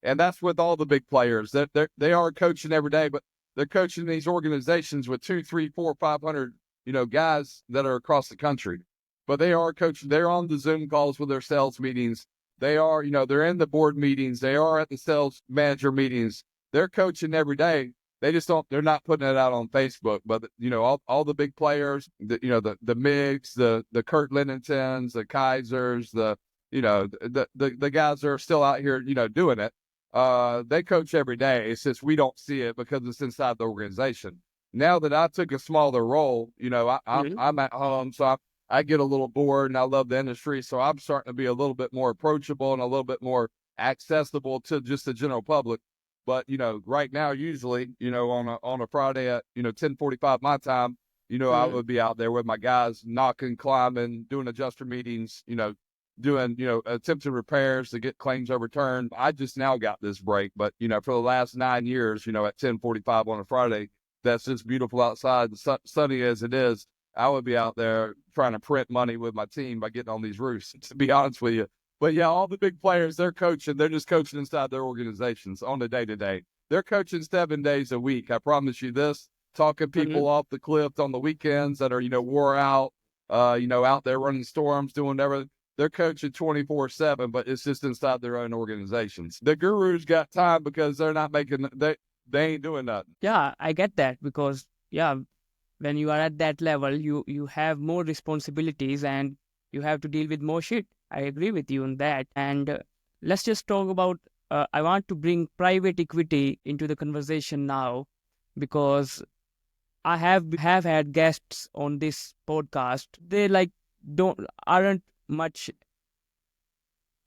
And that's with all the big players. They are coaching every day, but they're coaching these organizations with 2, 3, 4, 500, guys that are across the country. But they are coaching. They're on the Zoom calls with their sales meetings. They are, they're in the board meetings. They are at the sales manager meetings. They're coaching every day. They just don't. They're not putting it out on Facebook. But all the big players, the Migs, the Kurt Linningtons, the Kaisers, the guys that are still out here, doing it. They coach every day. It's just we don't see it because it's inside the organization. Now that I took a smaller role, Mhm. I'm at home, so I get a little bored, and I love the industry, so I'm starting to be a little bit more approachable and a little bit more accessible to just the general public. But right now, usually, on a Friday at 10:45 my time, I Mhm. would be out there with my guys, knocking, climbing, doing adjuster meetings, doing, attempted repairs to get claims overturned. I just now got this break, but, for the last 9 years, at 10:45 on a Friday, that's just beautiful outside, sunny as it is, I would be out there trying to print money with my team by getting on these roofs, to be honest with you. But yeah, all the big players, they're just coaching inside their organizations on the day to day. they're coaching 7 days a week. I promise you this, talking people off the cliff on the weekends that are, wore out, out there running storms, doing everything. They're coaching 24/7, but it's just inside their own organizations. The gurus got time because they're not making, they ain't doing nothing. Yeah, I get that because, yeah, when you are at that level, you have more responsibilities and you have to deal with more shit. I agree with you on that. And let's just talk about, I want to bring private equity into the conversation now because I have had guests on this podcast. They like aren't much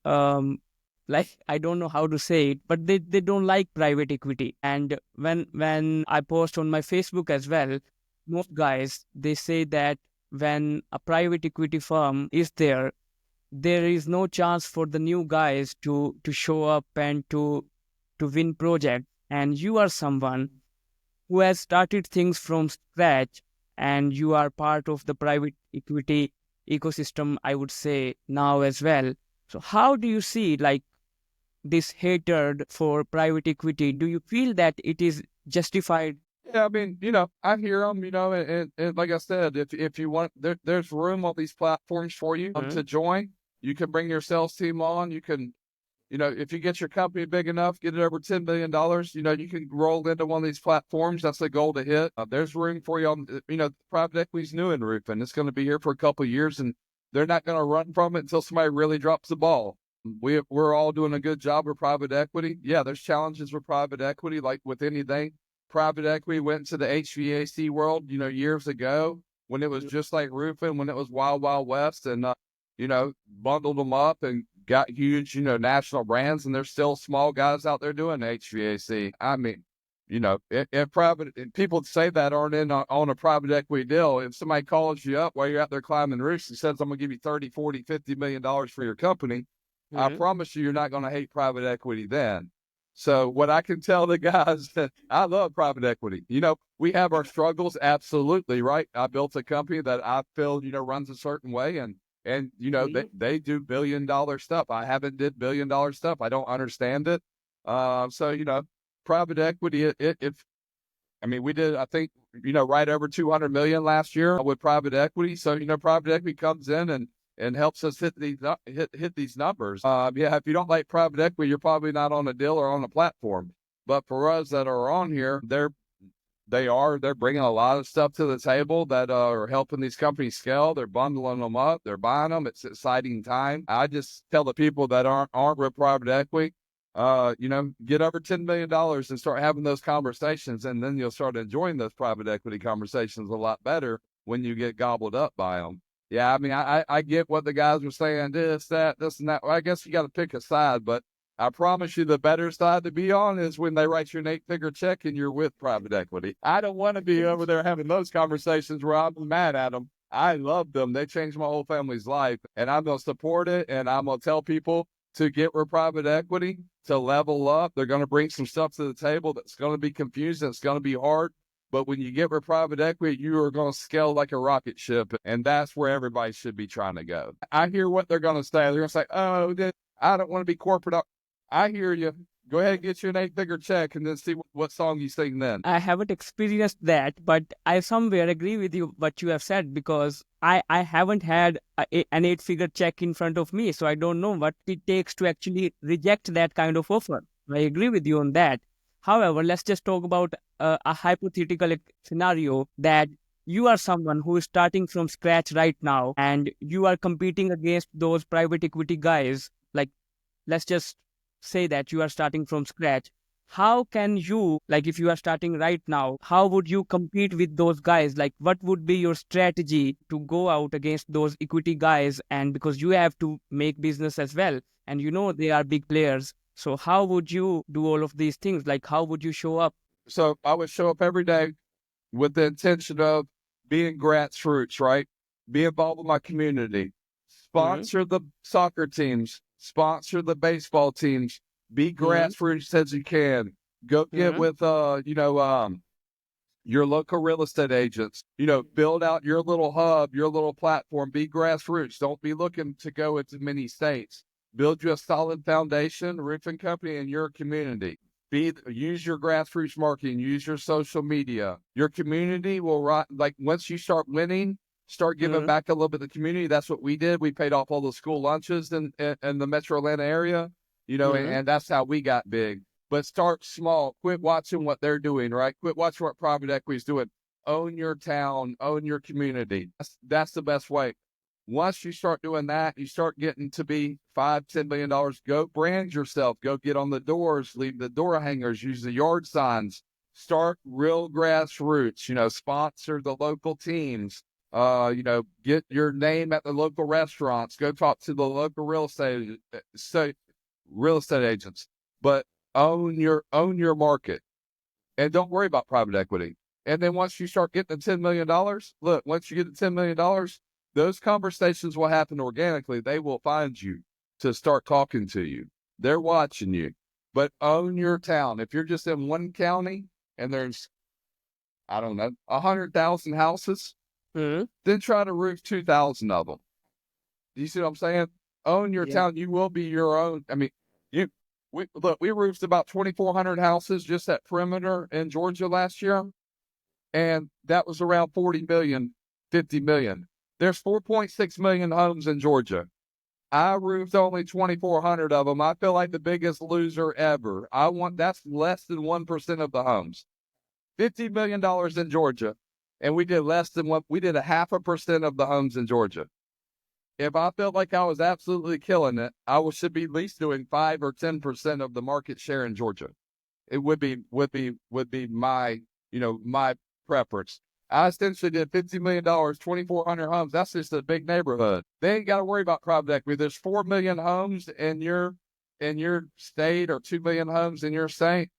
um like, I don't know how to say it, but they don't like private equity. And when I post on my Facebook as well, most guys, they say that when a private equity firm is there, there is no chance for the new guys to show up and to win project. And you are someone who has started things from scratch, and you are part of the private equity ecosystem, I would say, now as well. So how do you see like this hatred for private equity? Do you feel that it is justified? Yeah, I mean, I hear them, and like I said, if you want, there's room on these platforms for you to join. You can bring your sales team on. You can, if you get your company big enough, get it over $10 million, you can roll into one of these platforms. That's the goal to hit. There's room for you on, private equity's new in roofing. It's going to be here for a couple of years, and they're not going to run from it until somebody really drops the ball. We're all doing a good job with private equity. Yeah, there's challenges with private equity, like with anything. Private equity went into the HVAC world, years ago when it was just like roofing, when it was wild, wild west, and, bundled them up and got huge, national brands, and there's still small guys out there doing HVAC. I mean, if private, if people say that aren't in on a private equity deal, if somebody calls you up while you're out there climbing roofs and says, I'm going to give you 30, 40, $50 million for your company, I promise you're not going to hate private equity then. So what I can tell the guys that I love private equity. We have our struggles, absolutely, right? I built a company that I feel, runs a certain way, and they do $billion stuff. I haven't did $billion stuff. I don't understand it. So private equity, we did, I think, right over 200 million last year with private equity. So, private equity comes in and helps us hit these numbers. If you don't like private equity, you're probably not on a deal or on a platform. But for us that are on here, they're bringing a lot of stuff to the table that are helping these companies scale. They're bundling them up. They're buying them. It's exciting time. I just tell the people that aren't with private equity, get over $10 million and start having those conversations. And then you'll start enjoying those private equity conversations a lot better when you get gobbled up by them. Yeah, I mean, I get what the guys were saying, this, that, this, and that. Well, I guess you got to pick a side, but I promise you the better side to be on is when they write you an 8-figure check and you're with private equity. I don't want to be over there having those conversations where I'm mad at them. I love them. They changed my whole family's life, and I'm going to support it, and I'm going to tell people to get with private equity, to level up. They're going to bring some stuff to the table that's going to be confusing. It's going to be hard. But when you get with private equity, you are going to scale like a rocket ship, and that's where everybody should be trying to go. I hear what they're going to say. They're going to say, oh, I don't want to be corporate. I hear you. Go ahead and get you an 8-figure check and then see what song you sing then. I haven't experienced that, but I somewhere agree with you what you have said, because I haven't had an 8-figure check in front of me, so I don't know what it takes to actually reject that kind of offer. I agree with you on that. However, let's just talk about a hypothetical scenario that you are someone who is starting from scratch right now and you are competing against those private equity guys. Like, let's just say that you are starting from scratch. How can you, like, if you are starting right now, how would you compete with those guys? Like, what would be your strategy to go out against those equity guys? And because you have to make business as well, and they are big players. So how would you do all of these things? Like, how would you show up? So I would show up every day with the intention of being grassroots, right? Be involved with my community, sponsor the soccer teams, sponsor the baseball teams, be grassroots as you can. Go get with, your local real estate agents, build out your little hub, your little platform, be grassroots. Don't be looking to go into many states. Build you a solid foundation, roofing company in your community. use your grassroots marketing, use your social media. Your community will like once you start winning, start giving back a little bit to the community. That's what we did. We paid off all the school lunches in the Metro Atlanta area, and that's how we got big. But start small. Quit watching what they're doing, right? Quit watching what private equity is doing. Own your town, own your community. That's the best way. Once you start doing that, you start getting to be $5-10 million. Go brand yourself. Go get on the doors. Leave the door hangers. Use the yard signs. Start real grassroots. Sponsor the local teams. Get your name at the local restaurants. Go talk to the local real estate agents. But own your market, and don't worry about private equity. And then once you start getting to $10 million, look, once you get to $10 million, those conversations will happen organically. They will find you to start talking to you. They're watching you. But own your town. If you're just in one county and there's, 100,000 houses, then try to roof 2,000 of them. Do you see what I'm saying? Own your town. You will be your own. I mean, we roofed about 2,400 houses just at Perimeter in Georgia last year. And that was around 40 million, 50 million. There's 4.6 million homes in Georgia. I roofed only 2,400 of them. I feel like the biggest loser ever. That's less than 1% of the homes. $50 million in Georgia. And we did less than we did 0.5% of the homes in Georgia. If I felt like I was absolutely killing it, I should be at least doing 5 or 10% of the market share in Georgia. It would be my, my preference. I essentially did $50 million, 2,400 homes. That's just a big neighborhood. They ain't got to worry about private equity. There's 4 million homes in your state, or 2 million homes in your state.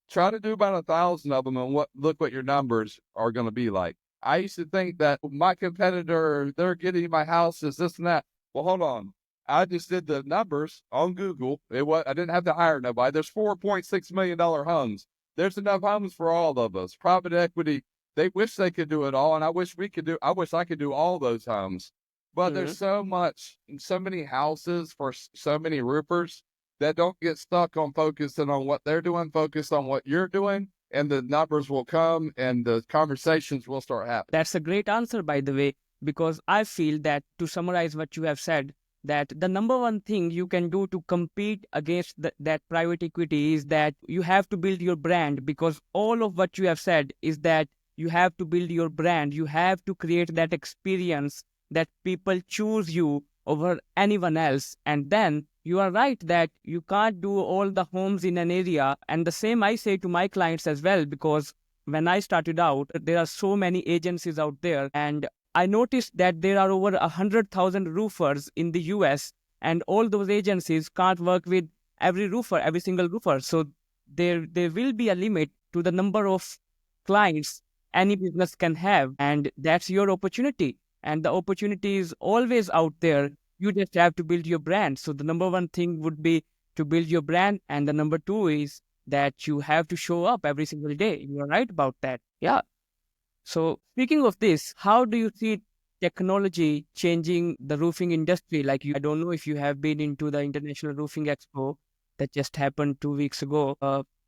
Try to do about 1,000 of them, and look what your numbers are going to be like. I used to think that my competitor, they're getting my houses, this and that. Well, hold on. I just did the numbers on Google. I didn't have to hire nobody. There's $4.6 million homes. There's enough homes for all of us. Private equity, they wish they could do it all, and I wish I could do all those homes. But there's so many houses for so many roofers that don't get stuck on focusing on what they're doing, focus on what you're doing, and the numbers will come and the conversations will start happening. That's a great answer, by the way, because I feel that, to summarize what you have said, that the number one thing you can do to compete against that private equity is that you have to build your brand, because all of what you have said is that you have to build your brand. You have to create that experience that people choose you over anyone else. And then you are right that you can't do all the homes in an area. And the same I say to my clients as well, because when I started out, there are so many agencies out there. And I noticed that there are over 100,000 roofers in the US, and all those agencies can't work with every single roofer. So there will be a limit to the number of clients any business can have. And that's your opportunity. And the opportunity is always out there. You just have to build your brand. So the number one thing would be to build your brand. And the number two is that you have to show up every single day. You're right about that. Yeah. So speaking of this, how do you see technology changing the roofing industry? I don't know if you have been into the International Roofing Expo that just happened 2 weeks ago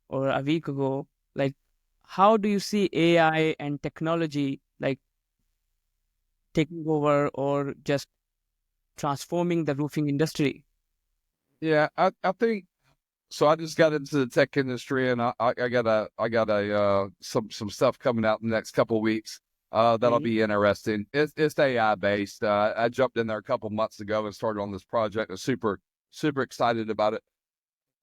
or a week ago. How do you see AI and technology taking over or just transforming the roofing industry? Yeah, I think so. I just got into the tech industry, and I got some stuff coming out in the next couple of weeks. That'll be interesting. It's AI based. I jumped in there a couple months ago and started on this project. I'm super excited about it.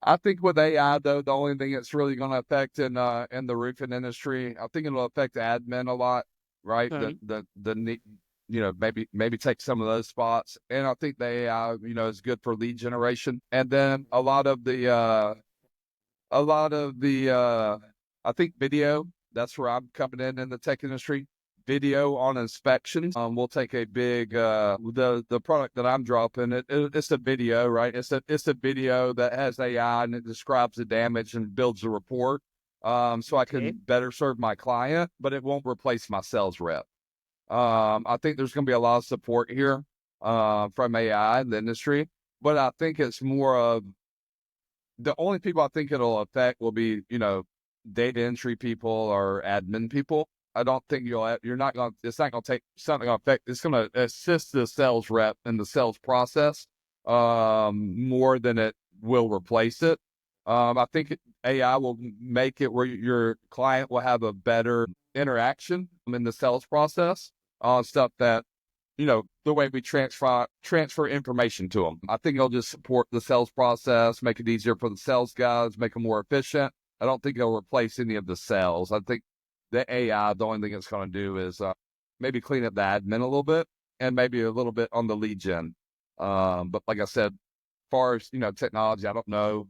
I think with AI though, the only thing it's really going to affect in the roofing industry, I think it'll affect admin a lot, right? Maybe take some of those spots. And I think the AI, is good for lead generation. And then a lot of the I think video, that's where I'm coming in the tech industry. Video on inspections. We'll take a big, the product that I'm dropping, it's a video, right? It's a video that has AI and it describes the damage and builds a report. So I can better serve my client, but it won't replace my sales rep. I think there's going to be a lot of support here from AI in the industry, but I think it's more of the only people I think it'll affect will be, data entry people or admin people. I don't think you're not going to, it's not going to take something going to affect, it's going to assist the sales rep in the sales process, more than it will replace it. I think AI will make it where your client will have a better interaction in the sales process on stuff that, the way we transfer information to them. I think it'll just support the sales process, make it easier for the sales guys, make them more efficient. I don't think it'll replace any of the sales. I think the AI, the only thing it's going to do is maybe clean up the admin a little bit and maybe a little bit on the lead gen. But like I said, as far as, technology, I don't know.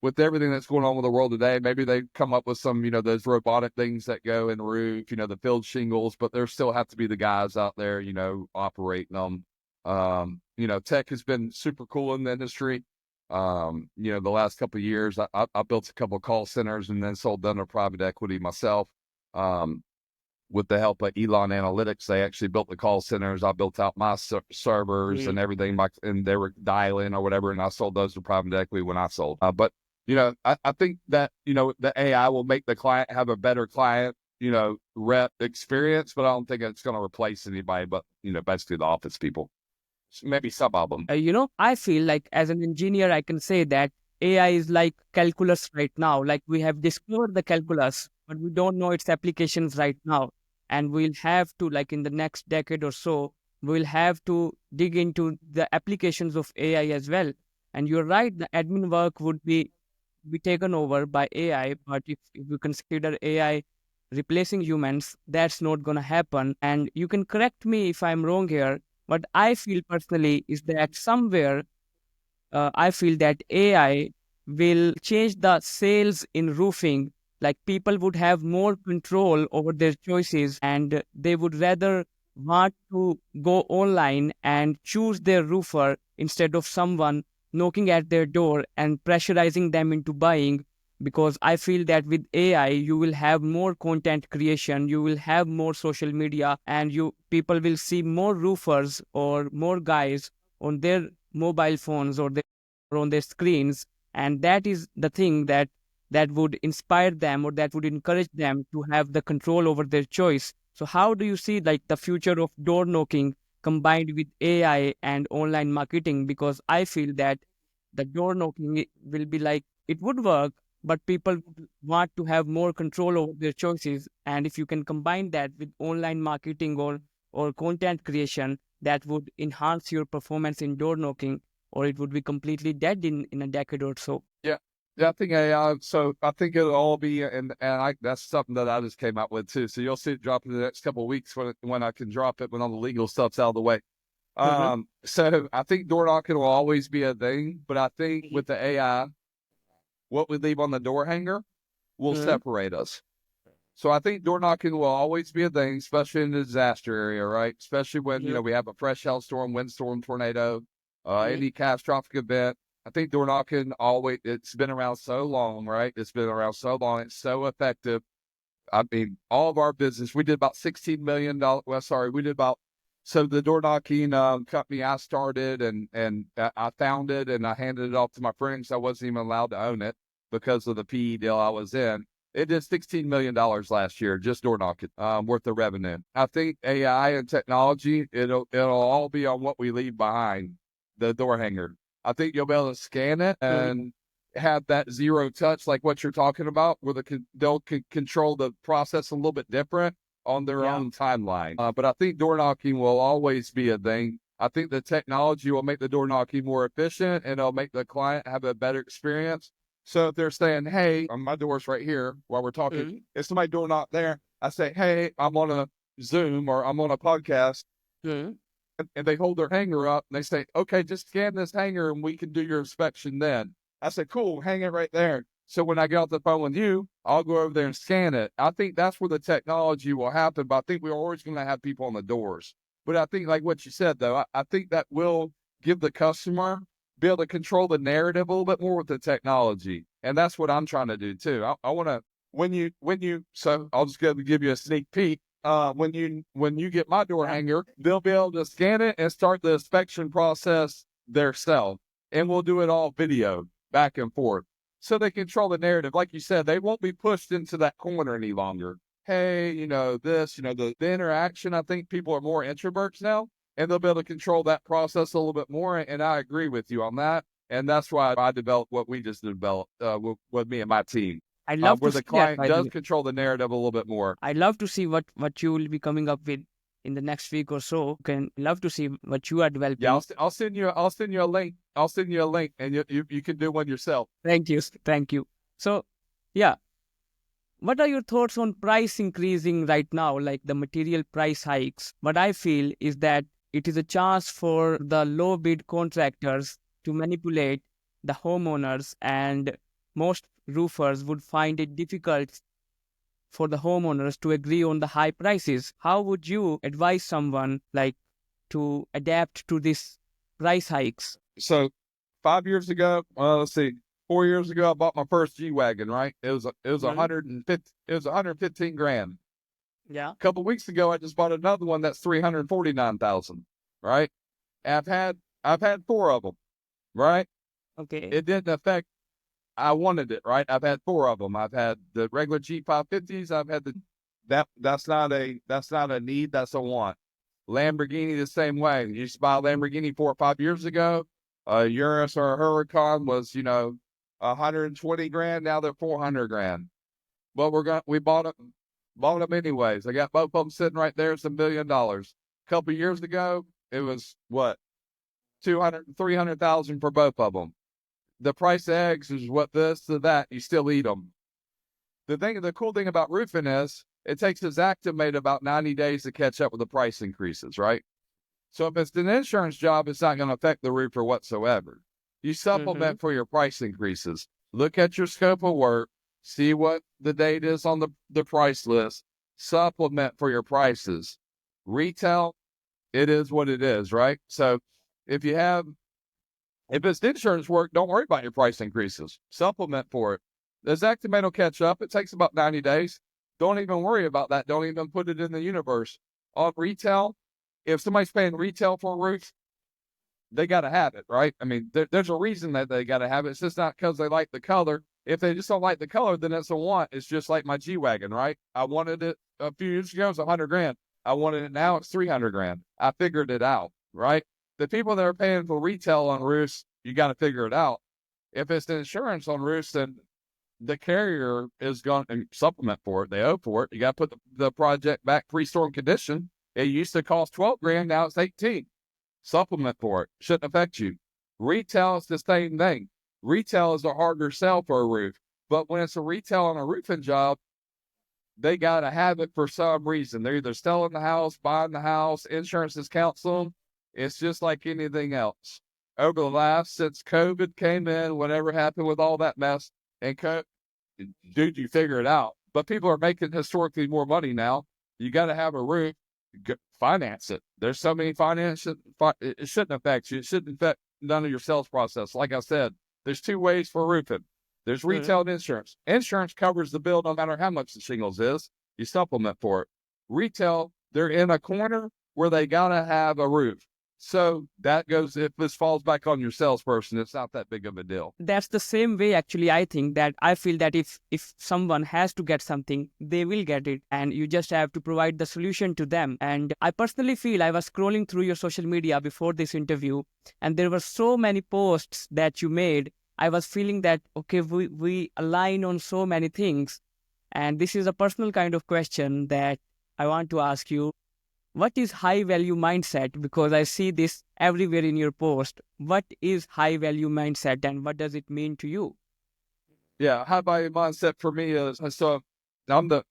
With everything that's going on with the world today, maybe they come up with some, those robotic things that go in the roof, the field shingles, but there still have to be the guys out there, operating them. Tech has been super cool in the industry. The last couple of years, I built a couple of call centers and then sold them to private equity myself. With the help of Elon Analytics, they actually built the call centers. I built out my servers and everything, and they were dialing or whatever, and I sold those to private equity when I sold. But I think that, the AI will make the client have a better client, rep experience, but I don't think it's going to replace anybody but, basically the office people. Maybe some of them. I feel like as an engineer, I can say that AI is like calculus right now. Like we have discovered the calculus, but we don't know its applications right now. And we'll have to, like in the next decade or so, we'll have to dig into the applications of AI as well. And you're right, the admin work would be taken over by AI, but if you consider AI replacing humans, that's not going to happen. And you can correct me if I'm wrong here, but I feel personally is that somewhere I feel that AI will change the sales in roofing. Like people would have more control over their choices and they would rather want to go online and choose their roofer instead of someone knocking at their door and pressurizing them into buying. Because I feel that with AI, you will have more content creation, you will have more social media, and people will see more roofers or more guys on their mobile phones or on their screens, and that is the thing that would inspire them or that would encourage them to have the control over their choice. So how do you see like the future of door knocking combined with AI and online marketing? Because I feel that the door knocking will be like, it would work, but people would want to have more control over their choices. And if you can combine that with online marketing or content creation, that would enhance your performance in door knocking, or it would be completely dead in a decade or so. Yeah. Yeah, I think AI. So I think it'll all be, and that's something that I just came out with too. So you'll see it drop in the next couple of weeks when I can drop it when all the legal stuff's out of the way. So I think door knocking will always be a thing, but I think with the AI, what we leave on the door hanger will separate us. So I think door knocking will always be a thing, especially in the disaster area, right? Especially when, we have a fresh hailstorm, windstorm, tornado, any catastrophic event. I think door knocking it's been around so long, right? It's been around so long. It's so effective. I mean, all of our business, we did about $16 million. So the door knocking company I started and I founded and I handed it off to my friends. I wasn't even allowed to own it because of the PE deal I was in. It did $16 million last year, just door knocking, worth of revenue. I think AI and technology, it'll all be on what we leave behind, the door hanger. I think you'll be able to scan it and have that zero touch, like what you're talking about, where they'll control the process a little bit different on their own timeline. But I think door knocking will always be a thing. I think the technology will make the door knocking more efficient and it'll make the client have a better experience. So if they're saying, hey, my door's right here while we're talking, if somebody door knock there, I say, hey, I'm on a Zoom or I'm on a podcast. And they hold their hanger up and they say, okay, just scan this hanger and we can do your inspection then. I said, cool, hang it right there. So when I get off the phone with you, I'll go over there and scan it. I think that's where the technology will happen, but I think we're always going to have people on the doors. But I think like what you said, though, I think that will give the customer be able to control the narrative a little bit more with the technology. And that's what I'm trying to do too. I want to, so I'll just give you a sneak peek. When you get my door hanger, they'll be able to scan it and start the inspection process themselves. And we'll do it all video back and forth. so they control the narrative. Like you said, they won't be pushed into that corner any longer. Hey, this, the interaction. I think people are more introverts now, and they'll be able to control that process a little bit more. And I agree with you on that. And that's why I developed what we just developed with me and my team, I love where to the see that, client by the does way. control the narrative a little bit more. I love to see what you will be coming up with in the next week or so. Can love to see what you are Yeah, developing. I'll send you a link. I'll send you a link, and you can do one yourself. Thank you. Thank you. So, yeah, what are your thoughts on price increasing right now, like the material price hikes? What I feel is that it is a chance for the low bid contractors to manipulate the homeowners, and most roofers would find it difficult for the homeowners to agree on the high prices. How would you advise someone like to adapt to this price hikes? So 5 years ago, let's see, 4 years ago, I bought my first G wagon. Right, it was Mhm. 150, it was 115 grand. Yeah. A couple weeks ago, I just bought another one that's 349,000. Right, and I've had four of them. Right, Okay. it didn't affect. I wanted it. Right, I've had four of them. I've had the regular G550s. I've had that's not a need. That's a want. Lamborghini the same way. You used to buy a Lamborghini 4 or 5 years ago. A Urus or a Huracan was 120 grand. Now they're 400 grand. But we bought them anyways. I got both of them sitting right there. It's $1 million. A couple years ago, it was what 200, 300,000 for both of them. The price of eggs is what this to that. You still eat them. The cool thing about roofing is it takes Xactimate about 90 days to catch up with the price increases, right? So if it's an insurance job, it's not going to affect the roofer whatsoever. You Mm-hmm. supplement for your price increases. Look at your scope of work, see what the date is on the price list, supplement for your prices. Retail, it is what it is, right? So if you have if it's insurance work, don't worry about your price increases. Supplement for it. The Xactimate will catch up. It takes about 90 days. Don't even worry about that. Don't even put it in the universe. On retail, if somebody's paying retail for a roof, they got to have it, right? I mean, there's a reason that they got to have it. It's just not because they like the color. If they just don't like the color, then it's a want. It's just like my G Wagon, right? I wanted it a few years ago, it's 100 grand. I wanted it now, it's 300 grand. I figured it out, right? The people that are paying for retail on roofs, you got to figure it out. If it's the insurance on roofs, then the carrier is going to supplement for it. They owe for it. You got to put the project back pre-storm condition. It used to cost 12 grand. Now it's 18. Supplement for it. Shouldn't affect you. Retail is the same thing. Retail is a harder sell for a roof. But when it's a retail on a roofing job, they got to have it for some reason. They're either selling the house, buying the house, insurance is counseling. It's just like anything else. Over the last, since COVID came in, whatever happened with all that mess, and dude, you figure it out. But people are making historically more money now. You got to have a roof, finance it. There's so many it shouldn't affect you. It shouldn't affect none of your sales process. Like I said, there's two ways for roofing. There's Mm. retail and insurance. Insurance covers the bill no matter how much the shingles is. You supplement for it. Retail, they're in a corner where they got to have a roof. So that goes, if this falls back on your salesperson, it's not that big of a deal. That's the same way actually. I think that I feel that if someone has to get something, they will get it, and you just have to provide the solution to them. And I personally feel, I was scrolling through your social media before this interview, and there were so many posts that you made. I was feeling that okay, we align on so many things. And this is a personal kind of question that I want to ask you. What is high value mindset? Because I see this everywhere in your post. What is high value mindset, and what does it mean to you? Yeah, high value mindset for me is so I'm the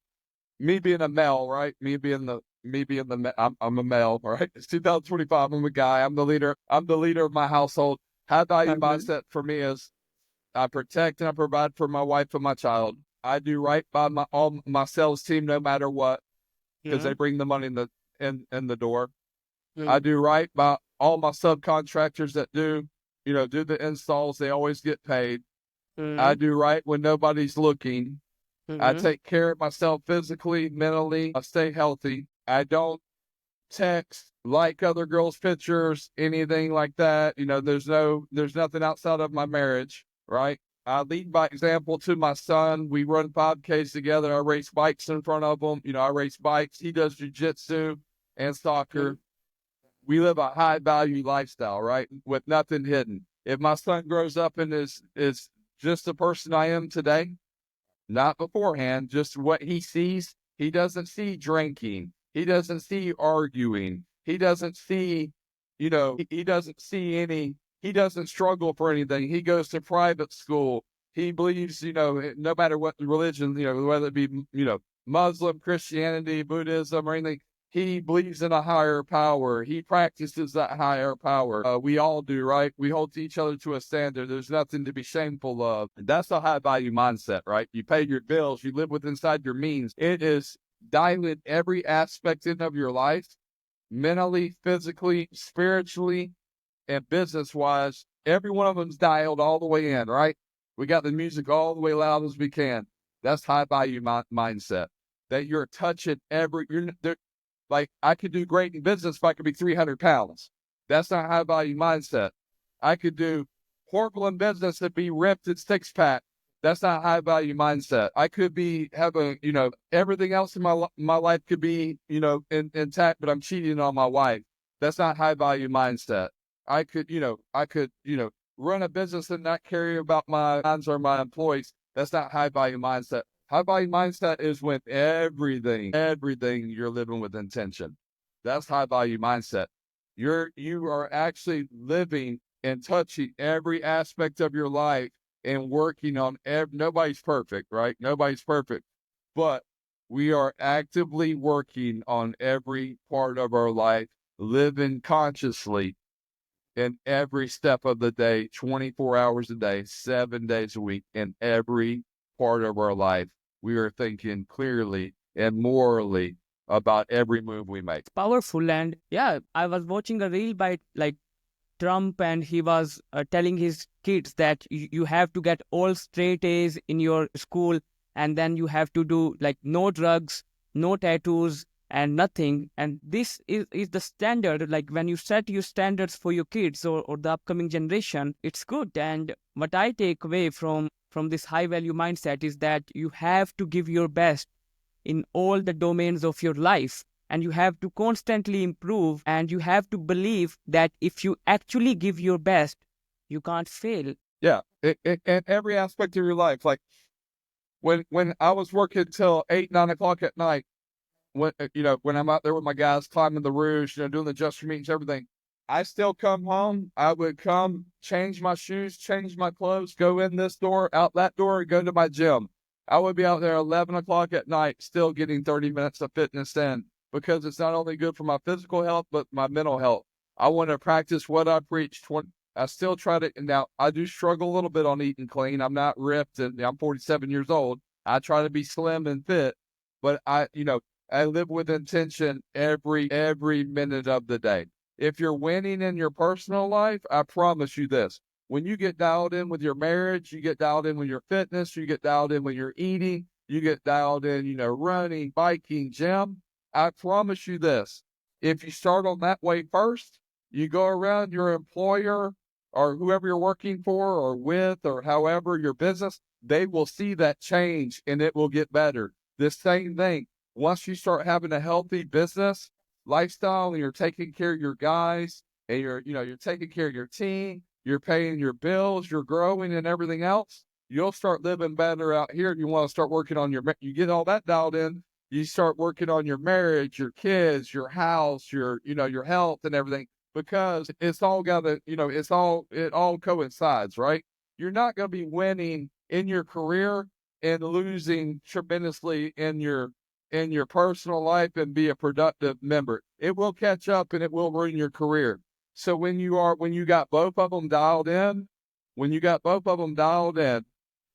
me being a male, right? I'm a male, right? It's 2025. I'm a guy. I'm the leader. I'm the leader of my household. High value Mhm. mindset for me is I protect and I provide for my wife and my child. I do right by my sales team no matter what because they Mhm. bring the money in the door. I Mhm. do right by all my subcontractors that do the installs. They always get paid. I Mhm. do right when nobody's looking. I Mhm. take care of myself physically, mentally. I stay healthy. I don't text, like other girls' pictures, anything like that. There's nothing outside of my marriage, right? I lead by example to my son. We run 5Ks together. I race bikes in front of him. I race bikes. He does jujitsu and soccer. We live a high value lifestyle, right? With nothing hidden. If my son grows up and is just the person I am today, not beforehand, just what he sees, he doesn't see drinking. He doesn't see arguing. He doesn't see, he doesn't see he doesn't struggle for anything. He goes to private school. He believes, no matter what religion, whether it be, Muslim, Christianity, Buddhism, or anything, he believes in a higher power. He practices that higher power. We all do, right? We hold each other to a standard. There's nothing to be shameful of. That's a high value mindset, right? You pay your bills. You live within inside your means. It is dialing every aspect of your life, mentally, physically, spiritually, and business-wise. Every one of them's dialed all the way in, right? We got the music all the way loud as we can. That's high value mindset. That you're touching like, I could do great in business if I could be 300 pounds. That's not high value mindset. I could do horrible in business and be ripped and six pack. That's not high value mindset. I could have everything else in my life could be, intact, but I'm cheating on my wife. That's not high value mindset. I could run a business and not care about my clients or my employees. That's not high value mindset. High value mindset is when everything you're living with intention. That's high value mindset. You are actually living and touching every aspect of your life and working on nobody's perfect, right? Nobody's perfect. But we are actively working on every part of our life, living consciously in every step of the day, 24 hours a day, 7 days a week, in every part of our life. We are thinking clearly and morally about every move we make. It's powerful. And yeah, I was watching a reel by like Trump, and he was telling his kids that you have to get all straight A's in your school, and then you have to do like no drugs, no tattoos, and nothing. And this is the standard. Like when you set your standards for your kids or the upcoming generation, it's good. And what I take away from this high value mindset is that you have to give your best in all the domains of your life, and you have to constantly improve, and you have to believe that if you actually give your best, you can't fail. Yeah, in every aspect of your life. Like when I was working till 8, 9 o'clock at night, when I'm out there with my guys climbing the roofs, doing the just for meetings, everything, I still come home. I would come, change my shoes, change my clothes, go in this door, out that door, and go to my gym. I would be out there 11 o'clock at night, still getting 30 minutes of fitness in, because it's not only good for my physical health, but my mental health. I want to practice what I preach. I still try to, now I do struggle a little bit on eating clean. I'm not ripped, and I'm 47 years old. I try to be slim and fit, but I live with intention every minute of the day. If you're winning in your personal life, I promise you this. When you get dialed in with your marriage, you get dialed in with your fitness, you get dialed in with your eating, you get dialed in, running, biking, gym. I promise you this. If you start on that way first, you go around your employer or whoever you're working for or with or however your business, they will see that change and it will get better. The same thing. Once you start having a healthy business lifestyle and you're taking care of your guys and you're taking care of your team, you're paying your bills, you're growing and everything else, you'll start living better out here. You want to start working on you get all that dialed in, you start working on your marriage, your kids, your house, your health and everything, because it's all got to, it all coincides, right? You're not going to be winning in your career and losing tremendously in your personal life and be a productive member. It will catch up and it will ruin your career. So when you got both of them dialed in,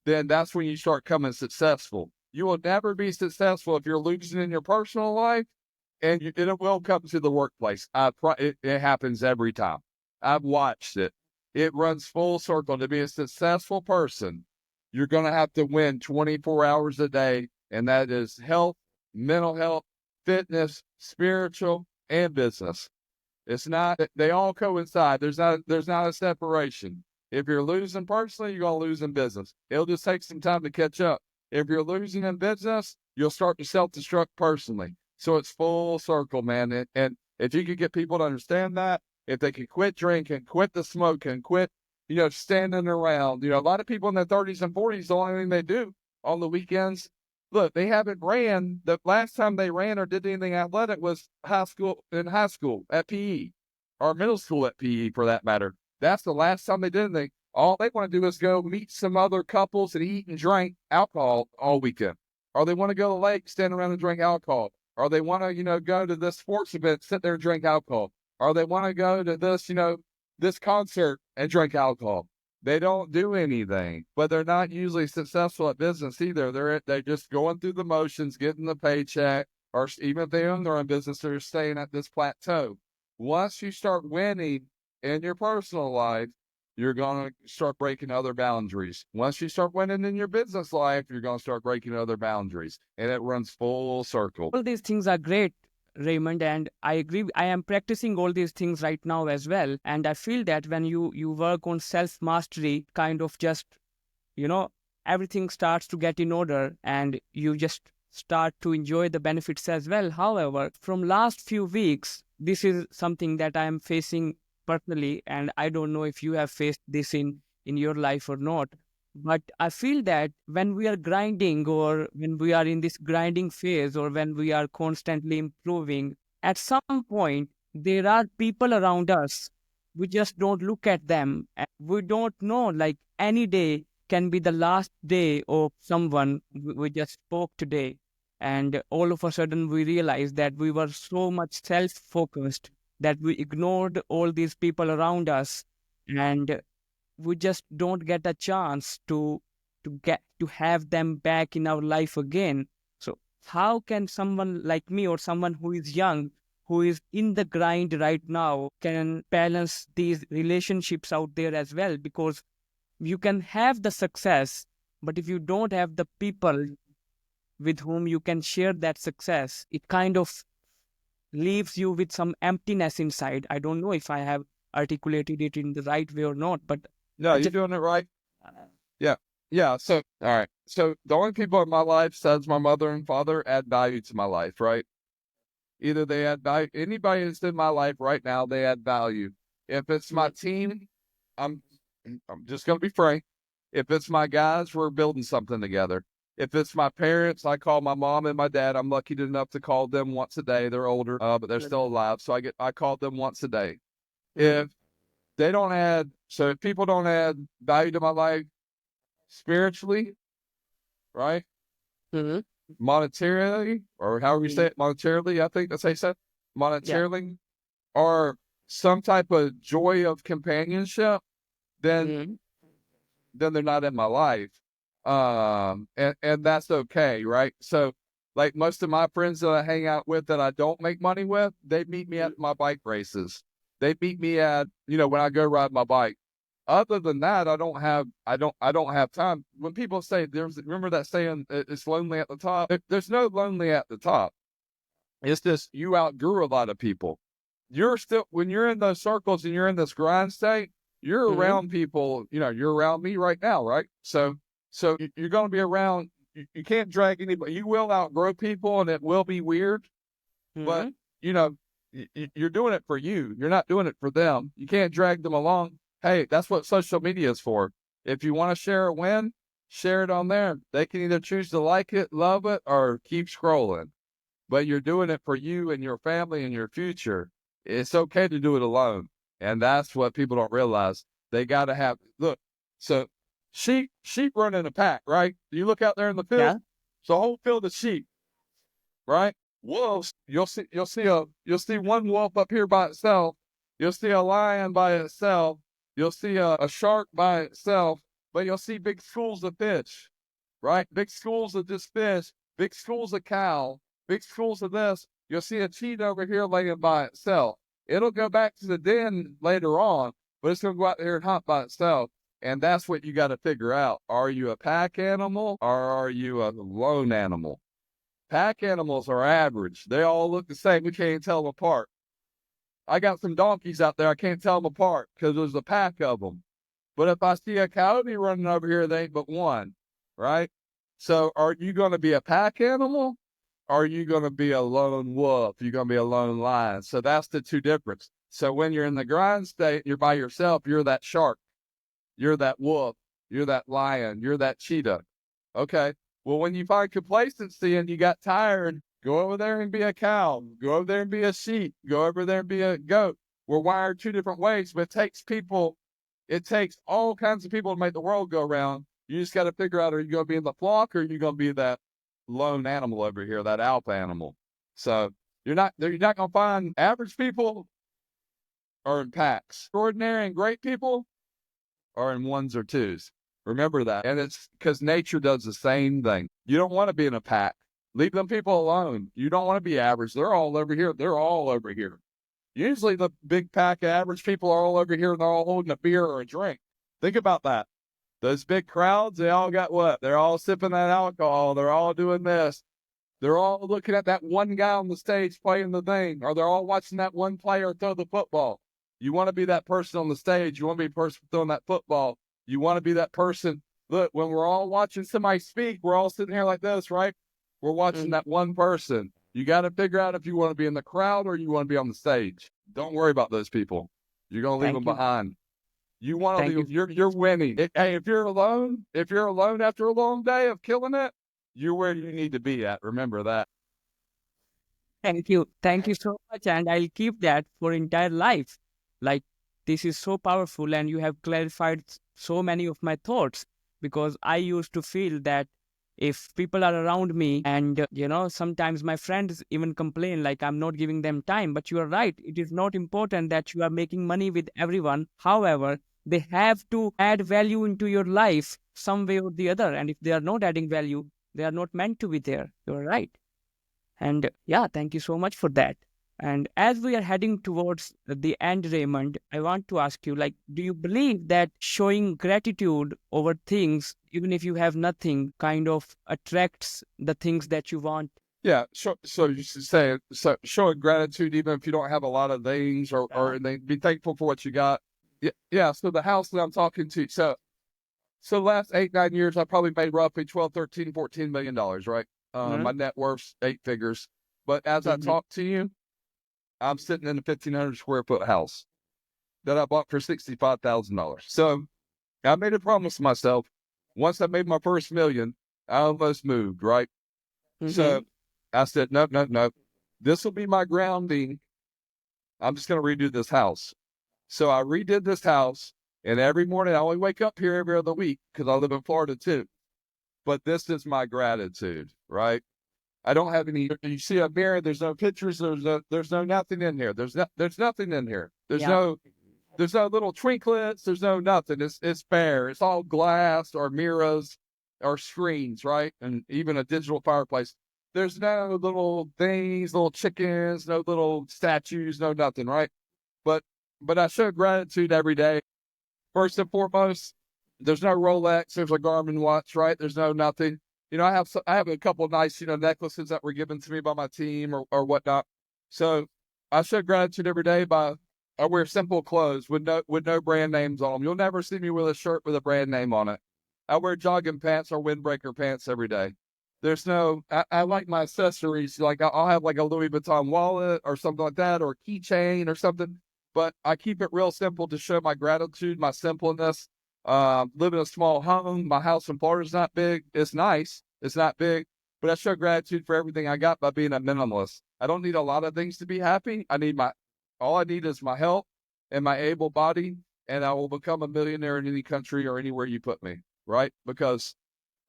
then that's when you start coming successful. You will never be successful if you're losing in your personal life, and it will come to the workplace. It happens every time. I've watched it. It runs full circle. To be a successful person, you're going to have to win 24 hours a day, and that is health, mental health, fitness, spiritual, and business. It's not, they all coincide. There's not a separation. If you're losing personally, you're going to lose in business. It'll just take some time to catch up. If you're losing in business, you'll start to self-destruct personally. So it's full circle, man. And if you could get people to understand that, if they can quit drinking, quit the smoking, quit, standing around. A lot of people in their 30s and 40s, the only thing they do on the weekends, look, they haven't ran. The last time they ran or did anything athletic was high school at PE, or middle school at PE for that matter. That's the last time they did anything. All they want to do is go meet some other couples and eat and drink alcohol all weekend. Or they want to go to the lake, stand around and drink alcohol. Or they want to, go to this sports event, sit there and drink alcohol. Or they want to go to this, this concert and drink alcohol. They don't do anything, but they're not usually successful at business either. They're just going through the motions, getting the paycheck, or even if they own their own business, they're staying at this plateau. Once you start winning in your personal life, you're going to start breaking other boundaries. Once you start winning in your business life, you're going to start breaking other boundaries, and it runs full circle. All these things are great, Raymond, and I agree. I am practicing all these things right now as well. And I feel that when you work on self-mastery, kind of just, everything starts to get in order and you just start to enjoy the benefits as well. However, from last few weeks, this is something that I am facing personally, and I don't know if you have faced this in your life or not. But I feel that when we are grinding, or when we are in this grinding phase, or when we are constantly improving, at some point, there are people around us. We just don't look at them. And we don't know, like any day can be the last day of someone we just spoke today. And all of a sudden, we realize that we were so much self-focused that we ignored all these people around us. And we just don't get a chance to have them back in our life again. So how can someone like me, or someone who is young, who is in the grind right now, can balance these relationships out there as well? Because you can have the success, but if you don't have the people with whom you can share that success, it kind of leaves you with some emptiness inside. I don't know if I have articulated it in the right way or not, but no, you're doing it right. Yeah. So, all right. So the only people in my life, besides my mother and father, add value to my life, right? Either they add value. Anybody that's in my life right now, they add value. If it's my team, I'm just gonna be frank. If it's my guys, we're building something together. If it's my parents, I call my mom and my dad. I'm lucky enough to call them once a day. They're older, but they're still alive, so I call them once a day. If they don't add, so if people don't add value to my life spiritually, right? Monetarily, or however you say it, monetarily, I think that's how you said, monetarily, or some type of joy of companionship, then they're not in my life. And that's okay, right? So, like most of my friends that I hang out with that I don't make money with, they meet me at my bike races. They meet me at, when I go ride my bike. Other than that, I don't have time. When people say remember that saying, it's lonely at the top? There's no lonely at the top. It's just you outgrew a lot of people. You're still, when you're in those circles and you're in this grind state, you're around people, you're around me right now, right? So you're going to be around, you can't drag anybody. You will outgrow people and it will be weird, but you're doing it for you. You're not doing it for them. You can't drag them along. Hey, that's what social media is for. If you want to share a win, share it on there. They can either choose to like it, love it, or keep scrolling. But you're doing it for you and your family and your future. It's okay to do it alone. And that's what people don't realize. They got to have, look, so sheep run in a pack, right? You look out there in the field, it's a whole field of sheep, right? Wolves, you'll see one wolf up here by itself. You'll see a lion by itself. You'll see a shark by itself, but you'll see big schools of fish, right? Big schools of this fish, big schools of cow, big schools of this. You'll see a cheetah over here laying by itself. It'll go back to the den later on, but it's going to go out there and hunt by itself. And that's what you got to figure out. Are you a pack animal or are you a lone animal? Pack animals are average. They all look the same. We can't tell them apart. I got some donkeys out there. I can't tell them apart because there's a pack of them. But if I see a coyote running over here, there ain't but one, right? So are you going to be a pack animal? Or are you going to be a lone wolf? You're going to be a lone lion. So that's the two difference. So when you're in the grind state, you're by yourself, you're that shark, you're that wolf, you're that lion, you're that cheetah. Okay. Well, when you find complacency and you got tired, go over there and be a cow. Go over there and be a sheep. Go over there and be a goat. We're wired two different ways, but it takes all kinds of people to make the world go round. You just got to figure out, are you going to be in the flock or are you going to be that lone animal over here, that alpha animal? So you're not going to find average people are in packs. Extraordinary and great people are in ones or twos. Remember that. And it's because nature does the same thing. You don't want to be in a pack. Leave them people alone. You don't want to be average. They're all over here. They're all over here. Usually the big pack of average people are all over here and they're all holding a beer or a drink. Think about that. Those big crowds, they all got what? They're all sipping that alcohol. They're all doing this. They're all looking at that one guy on the stage playing the thing, or they're all watching that one player throw the football. You want to be that person on the stage. You want to be the person throwing that football. You want to be that person. Look, when we're all watching somebody speak, we're all sitting here like this, right? We're watching that one person. You got to figure out if you want to be in the crowd or you want to be on the stage. Don't worry about those people. You're going to leave them behind. You want to leave, you're winning. Hey, if you're alone after a long day of killing it, you're where you need to be at. Remember that. Thank you. Thank you so much. And I'll keep that for entire life. Like, this is so powerful and you have clarified so many of my thoughts, because I used to feel that if people are around me and, sometimes my friends even complain like I'm not giving them time. But you are right. It is not important that you are making money with everyone. However, they have to add value into your life some way or the other. And if they are not adding value, they are not meant to be there. You're right. And yeah, thank you so much for that. And as we are heading towards the end, Raymond, I want to ask you, like, do you believe that showing gratitude over things, even if you have nothing, kind of attracts the things that you want? Yeah. So you should say, so showing gratitude, even if you don't have a lot of things or be thankful for what you got. Yeah. Yeah. So the house that I'm talking to, so the last 8-9 years, I probably made roughly 12, 13, $14 million, right? My net worth's 8 figures. But as I talk to you, I'm sitting in a 1,500 square foot house that I bought for $65,000. So I made a promise to myself. Once I made my first million, I almost moved, right? So I said, no. This will be my grounding. I'm just going to redo this house. So I redid this house. And every morning, I only wake up here every other week because I live in Florida too. But this is my gratitude, right? I don't have any. You see a mirror. There's no pictures. There's no nothing in here. There's nothing in here. There's no little trinklets. There's no nothing. It's bare. It's all glass or mirrors or screens, right? And even a digital fireplace. There's no little things, little chickens, no little statues, no nothing, right? But I show gratitude every day. First and foremost, there's no Rolex. There's a Garmin watch, right? There's no nothing. I have a couple of nice, necklaces that were given to me by my team or whatnot. So I show gratitude every day I wear simple clothes with no brand names on them. You'll never see me with a shirt with a brand name on it. I wear jogging pants or windbreaker pants every day. I like my accessories. Like I'll have like a Louis Vuitton wallet or something like that, or a keychain or something. But I keep it real simple to show my gratitude, my simpleness. Live in a small home. My house in Florida is not big. It's nice. It's not big, but I show gratitude for everything I got by being a minimalist. I don't need a lot of things to be happy. All I need is my health and my able body, and I will become a millionaire in any country or anywhere you put me, right? Because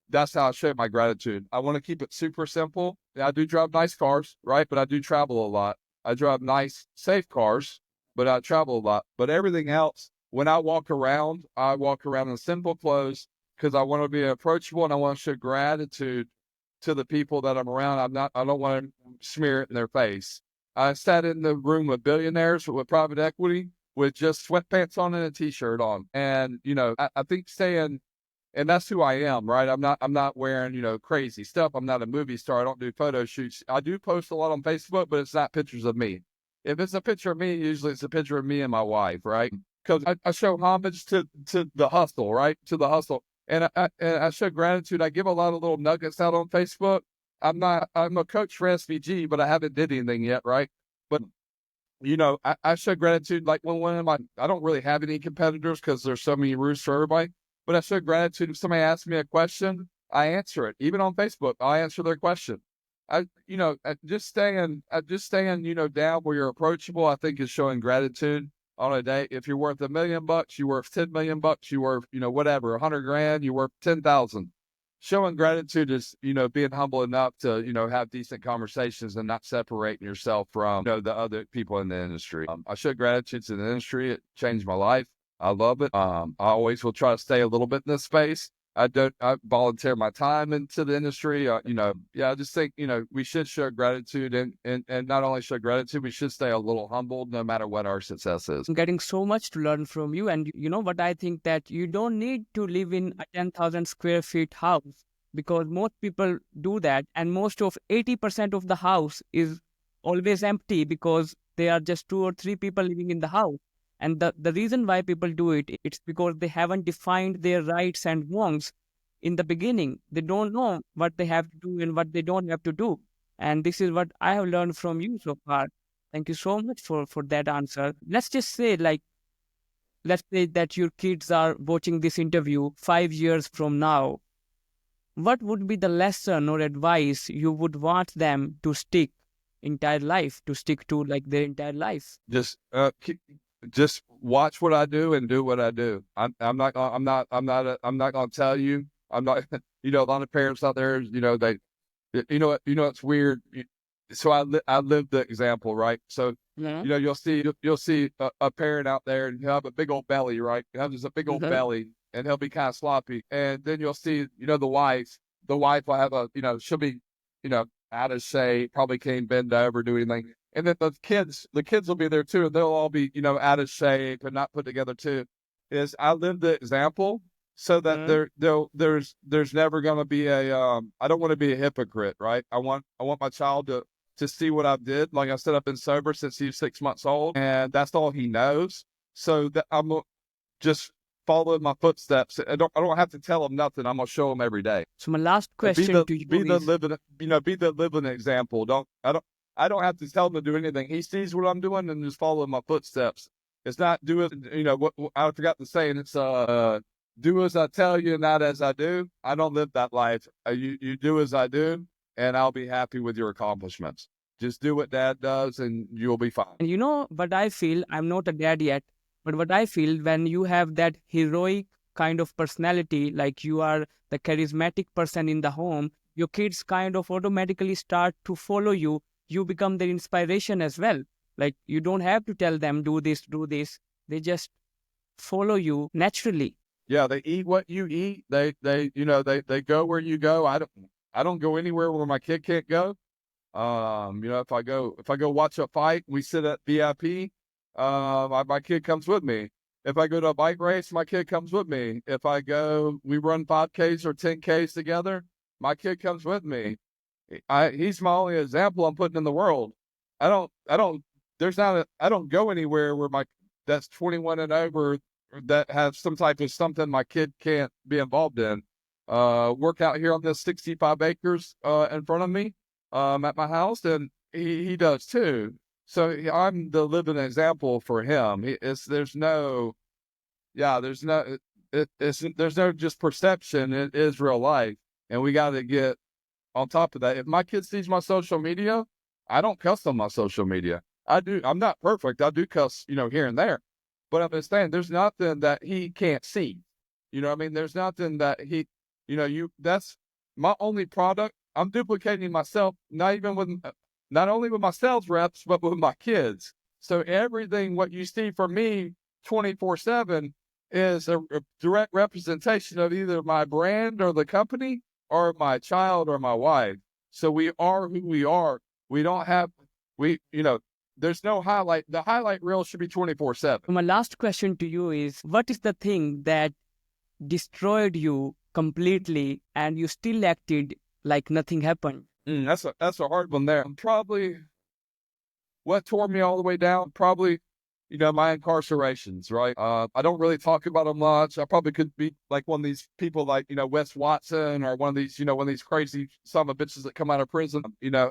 that's how I show my gratitude. I want to keep it super simple. I do drive nice cars, right? But I do travel a lot. I drive nice, safe cars, but I travel a lot. But everything else, when I walk around in simple clothes because I want to be approachable and I want to show gratitude to the people that I'm around. I don't want to smear it in their face. I sat in the room with billionaires with private equity with just sweatpants on and a t-shirt on. And, I think and that's who I am, right? I'm not wearing, crazy stuff. I'm not a movie star. I don't do photo shoots. I do post a lot on Facebook, but it's not pictures of me. If it's a picture of me, usually it's a picture of me and my wife, right? because I show homage to the hustle, right? To the hustle. And I show gratitude. I give a lot of little nuggets out on Facebook. I'm a coach for SVG, but I haven't did anything yet, right? But I show gratitude. Like I don't really have any competitors because there's so many roofs for everybody. But I show gratitude. If somebody asks me a question, I answer it. Even on Facebook, I answer their question. Just staying, down where you're approachable, I think is showing gratitude on a day. If you're worth $1 million, you're worth 10 million bucks, you worth, whatever, 100 grand, you're worth 10,000. Showing gratitude is, being humble enough to, have decent conversations and not separating yourself from, the other people in the industry. I show gratitude to the industry. It changed my life. I love it. I always will try to stay a little bit in this space. I volunteer my time into the industry. I just think, we should show gratitude and not only show gratitude, we should stay a little humbled no matter what our success is. I'm getting so much to learn from you. And you know what I think, that you don't need to live in a 10,000 square feet house, because most people do that. And most of 80% of the house is always empty because there are just 2 or 3 people living in the house. And the reason why people do it, it's because they haven't defined their rights and wrongs in the beginning. They don't know what they have to do and what they don't have to do. And this is what I have learned from you so far. Thank you so much for that answer. Let's just say, let's say that your kids are watching this interview 5 years from now. What would be the lesson or advice you would want them to stick to their entire life? Just watch what I do and do what I do. I'm not gonna tell you. I'm not. A lot of parents out there, it's weird. So I live the example, right? So Yeah. you'll see a parent out there and he'll have a big old belly, right? He'll have just a big old belly, and he'll be kind of sloppy. And then you'll see, the wife will have she'll be, out of shape, probably can't bend over, do anything. And then the kids will be there too, and they'll all be, out of shape and not put together too. I live the example so that there's never going to be I don't want to be a hypocrite, right? I want my child to see what I did. Like I said, I've been sober since he was 6 months old, and that's all he knows. So that I'm just following my footsteps. I don't have to tell him nothing. I'm gonna show him every day. So my last question to you be is, the living example. I don't have to tell him to do anything. He sees what I'm doing and just follow my footsteps. It's not do it. What I forgot the saying. It's do as I tell you, not as I do. I don't live that life. You do as I do, and I'll be happy with your accomplishments. Just do what Dad does, and you'll be fine. and what I feel, I'm not a dad yet, but what I feel, when you have that heroic kind of personality, like you are the charismatic person in the home, your kids kind of automatically start to follow you. You become their inspiration as well. Like, you don't have to tell them, do this, do this. They just follow you naturally. Yeah, they eat what you eat. They go where you go. I don't go anywhere where my kid can't go. If I go watch a fight, we sit at VIP. My kid comes with me. If I go to a bike race, my kid comes with me. If we run 5Ks or 10Ks together, my kid comes with me. He's my only example I'm putting in the world. I don't go anywhere where that's 21 and over that has some type of something my kid can't be involved in. Work out here on this 65 acres in front of me at my house, and he does too. So I'm the living example for him. There's no just perception. It is real life, and we got to get on top of that. If my kid sees my social media, I don't cuss on my social media. I do. I'm not perfect. I do cuss, here and there, but I'm just saying there's nothing that he can't see. You know what I mean? There's nothing that that's my only product. I'm duplicating myself, not only with my sales reps, but with my kids. So everything, what you see from me 24/7 is a direct representation of either my brand or the company or my child or my wife. So we are who we are. We don't have, there's no highlight. The highlight reel should be 24/7. My last question to you is, what is the thing that destroyed you completely and you still acted like nothing happened? That's a hard one there. Probably what tore me all the way down, probably my incarcerations, right? I don't really talk about them much. I probably could be like one of these people like, Wes Watson, or one of these, one of these crazy son of bitches that come out of prison.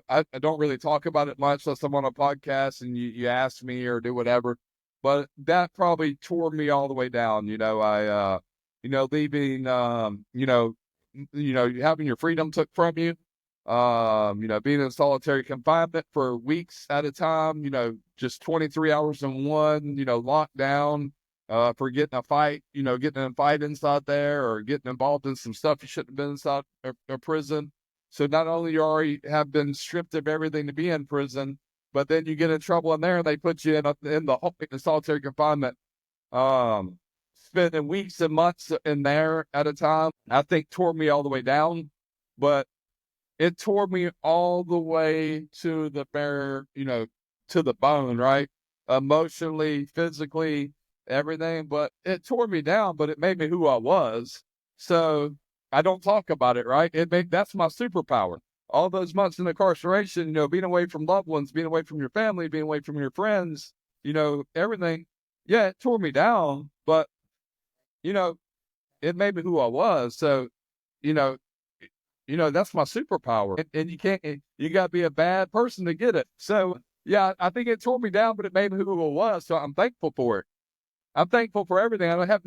I don't really talk about it much unless I'm on a podcast and you ask me or do whatever. But that probably tore me all the way down. Leaving, having your freedom took from you. Being in solitary confinement for weeks at a time, just 23 hours in one, locked down, for getting a fight, getting in a fight inside there, or getting involved in some stuff you shouldn't have been inside a prison. So not only you already have been stripped of everything to be in prison, but then you get in trouble in there and they put you in solitary confinement, spending weeks and months in there at a time. I think tore me all the way down, but it tore me all the way to the to the bone, right? Emotionally, physically, everything. But it tore me down, but it made me who I was. So I don't talk about it, right? That's my superpower. All those months in incarceration, being away from loved ones, being away from your family, being away from your friends, everything. Yeah, it tore me down, but it made me who I was. So, you know, that's my superpower. And you got to be a bad person to get it. So, yeah, I think it tore me down, but it made me who I was. So I'm thankful for it. I'm thankful for everything. I have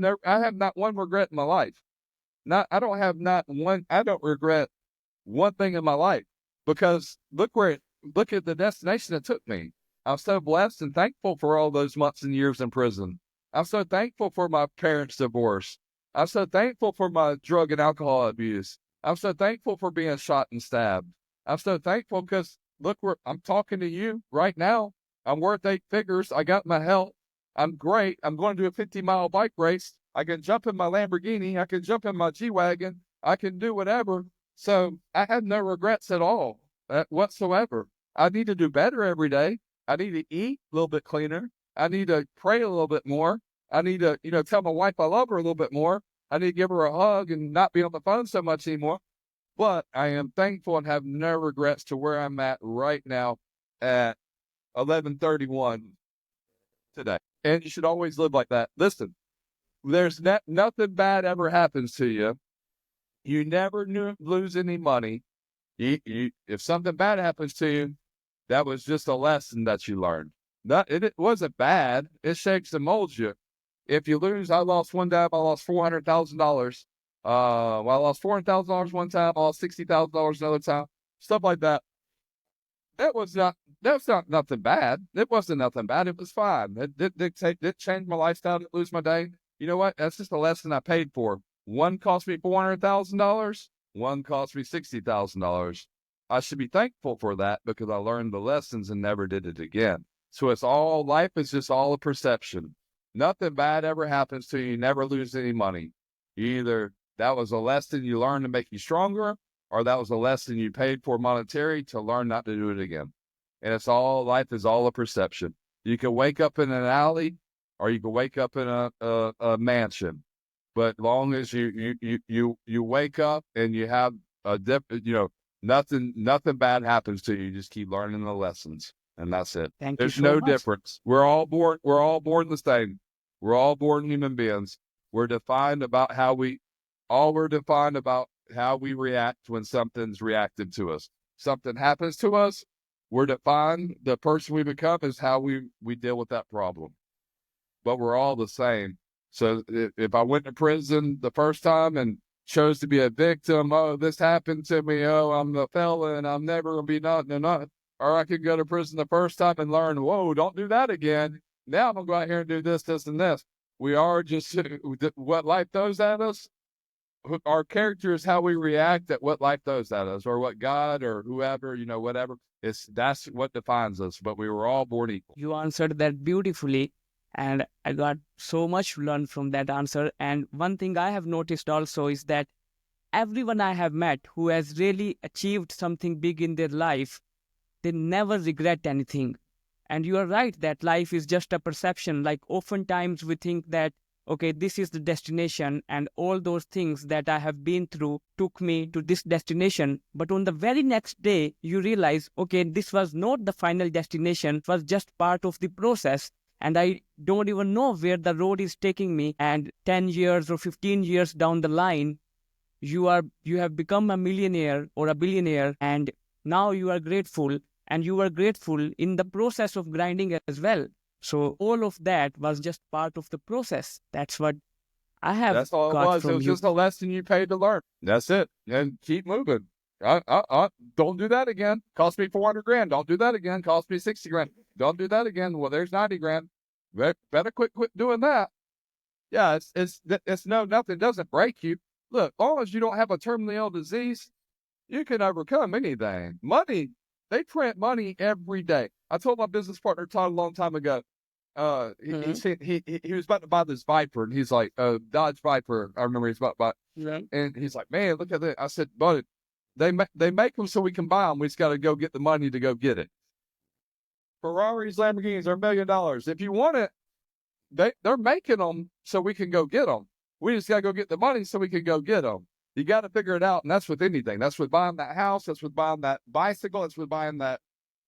not one regret in my life. I don't regret one thing in my life, because look at the destination it took me. I'm so blessed and thankful for all those months and years in prison. I'm so thankful for my parents' divorce. I'm so thankful for my drug and alcohol abuse. I'm so thankful for being shot and stabbed. I'm so thankful because look where I'm talking to you right now. I'm worth 8 figures. I got my health. I'm great. I'm going to do a 50-mile bike race. I can jump in my Lamborghini. I can jump in my G-Wagon. I can do whatever. So I have no regrets at all, whatsoever. I need to do better every day. I need to eat a little bit cleaner. I need to pray a little bit more. I need to, tell my wife I love her a little bit more. I need to give her a hug and not be on the phone so much anymore. But I am thankful and have no regrets to where I'm at right now at 11:31 today. And you should always live like that. Listen, there's nothing bad ever happens to you. You never lose any money. If something bad happens to you, that was just a lesson that you learned. It wasn't bad. It shakes and molds you. If you lose, I lost one time, I lost $400,000. I lost $400,000 one time, I lost $60,000 another time. Stuff like that. That's not nothing bad. It wasn't nothing bad. It was fine. It changed my lifestyle. Didn't lose my day. You know what? That's just a lesson I paid for. One cost me $400,000. One cost me $60,000. I should be thankful for that because I learned the lessons and never did it again. So life is just all a perception. Nothing bad ever happens to you. You never lose any money. Either that was a lesson you learned to make you stronger, or that was a lesson you paid for monetary to learn not to do it again. And life is all a perception. You can wake up in an alley, or you can wake up in a mansion. But long as you wake up and you have nothing bad happens to you. You just keep learning the lessons, and that's it. There's no difference. We're all born the same. We're all born human beings. We're defined about how we react when something's reacted to us. Something happens to us, we're defined. The person we become is how we deal with that problem. But we're all the same. So if I went to prison the first time and chose to be a victim, oh, this happened to me, oh, I'm a felon, I'm never going to be nothing. Or I could go to prison the first time and learn, whoa, don't do that again. Now I'm going to go out here and do this, this, and this. We are just what life throws at us. Our character is how we react at what life throws at us, or what God or whoever, whatever. That's what defines us. But we were all born equal. You answered that beautifully, and I got so much to learn from that answer. And one thing I have noticed also is that everyone I have met who has really achieved something big in their life, they never regret anything. And you are right that life is just a perception. Like oftentimes we think that, okay, this is the destination and all those things that I have been through took me to this destination. But on the very next day, you realize, okay, this was not the final destination. It was just part of the process. and I don't even know where the road is taking me. And 10 years or 15 years down the line, you have become a millionaire or a billionaire, and now you are grateful, and you are grateful in the process of grinding as well. So all of that was just part of the process. That's what I have That's all it got was. It from was you. just a lesson you paid to learn. That's it. And keep moving. Don't do that again. Cost me 400 grand. Don't do that again. Cost me 60 grand. Don't do that again. Well, there's 90 grand. Better quit doing that. Yeah, it's no, nothing doesn't break you. Look, as long as you don't have a terminally ill disease, you can overcome anything. Money, they print money every day. I told my business partner Todd a long time ago. He was about to buy this Viper, and he's like, Dodge Viper. I remember he's about to buy, Yeah. and he's like, man, look at that. I said, but they make them so we can buy them. We just got to go get the money to go get it. Ferraris, Lamborghinis are $1 million. If you want it, they're making them so we can go get them. We just got to go get the money so we can go get them. You got to figure it out, and that's with anything. That's with buying that house. That's with buying that bicycle. That's with buying that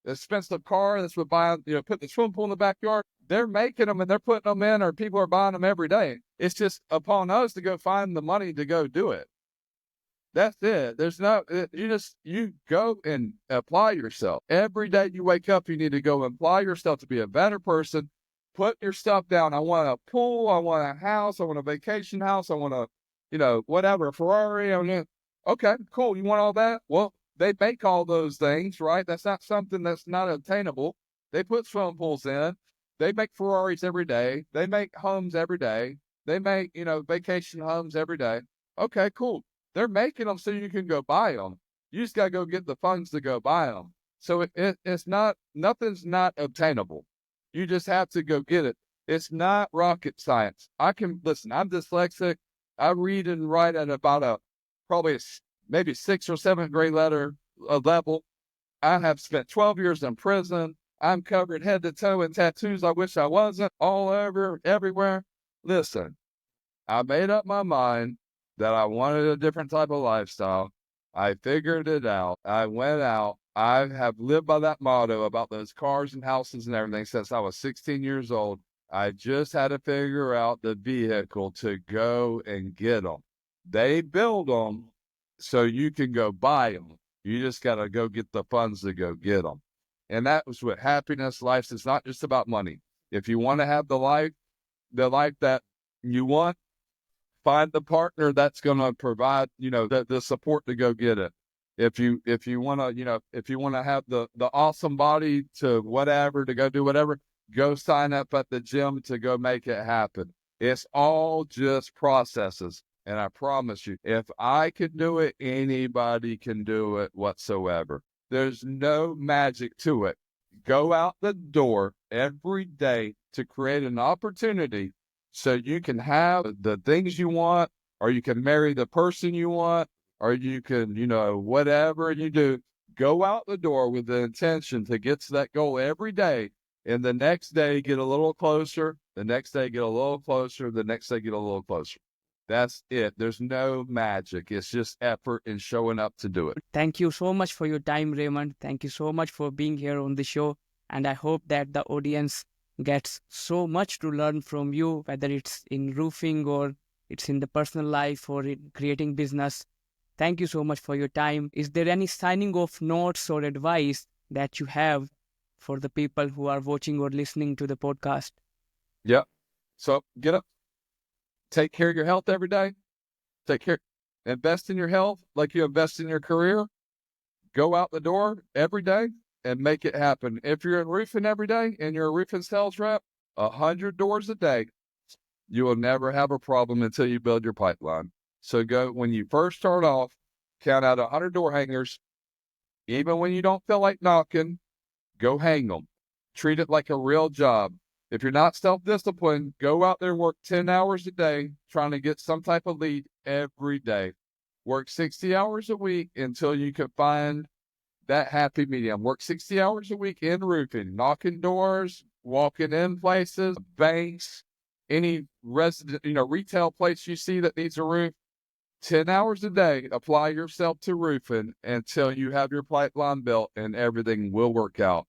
expensive car. That's with buying, put the swimming pool in the backyard. They're making them and they're putting them in, or people are buying them every day. It's just upon us to go find the money to go do it. That's it. There's no, you go and apply yourself. Every day you wake up, you need to go apply yourself to be a better person. Put your stuff down. I want a pool. I want a house. I want a vacation house. I want a, whatever, a Ferrari. Okay, cool. You want all that? Well, they make all those things, right? That's not something that's not attainable. They put swimming pools in. They make Ferraris every day. They make homes every day. They make, vacation homes every day. Okay, cool. They're making them so you can go buy them. You just got to go get the funds to go buy them. So it's not, nothing's not obtainable. You just have to go get it. It's not rocket science. Listen, I'm dyslexic. I read and write at about probably maybe 6th or 7th grade level. I have spent 12 years in prison. I'm covered head to toe in tattoos. I wish I wasn't, all over, everywhere. Listen, I made up my mind that I wanted a different type of lifestyle. I figured it out. I went out. I have lived by that motto about those cars and houses and everything since I was 16 years old. I just had to figure out the vehicle to go and get them. They build them so you can go buy them. You just got to go get the funds to go get them. And that was what happiness. Life is not just about money. If you want to have the life that you want, find the partner that's going to provide, the support to go get it. If you want to, if you want to have the awesome body to whatever, to go do whatever, go sign up at the gym to go make it happen. It's all just processes. And I promise you, if I can do it, anybody can do it whatsoever. There's no magic to it. Go out the door every day to create an opportunity so you can have the things you want, or you can marry the person you want, or you can, whatever you do, go out the door with the intention to get to that goal every day. And the next day, get a little closer. The next day, get a little closer. The next day, get a little closer. That's it. There's no magic. It's just effort and showing up to do it. Thank you so much for your time, Raymond. Thank you so much for being here on the show. And I hope that the audience gets so much to learn from you, whether it's in roofing or it's in the personal life or in creating business. Thank you so much for your time. Is there any signing off notes or advice that you have for the people who are watching or listening to the podcast? Yep. So get up, take care of your health every day. Invest in your health like you invest in your career. Go out the door every day and make it happen. If you're in roofing every day and you're a roofing sales rep, 100 doors a day, you will never have a problem until you build your pipeline. So when you first start off, count out 100 door hangers. Even when you don't feel like knocking, go hang them. Treat it like a real job. If you're not self-disciplined, go out there and work 10 hours a day trying to get some type of lead every day. Work 60 hours a week until you can find that happy medium. Work 60 hours a week in roofing, knocking doors, walking in places, banks, any retail place you see that needs a roof. 10 hours a day, apply yourself to roofing until you have your pipeline built and everything will work out.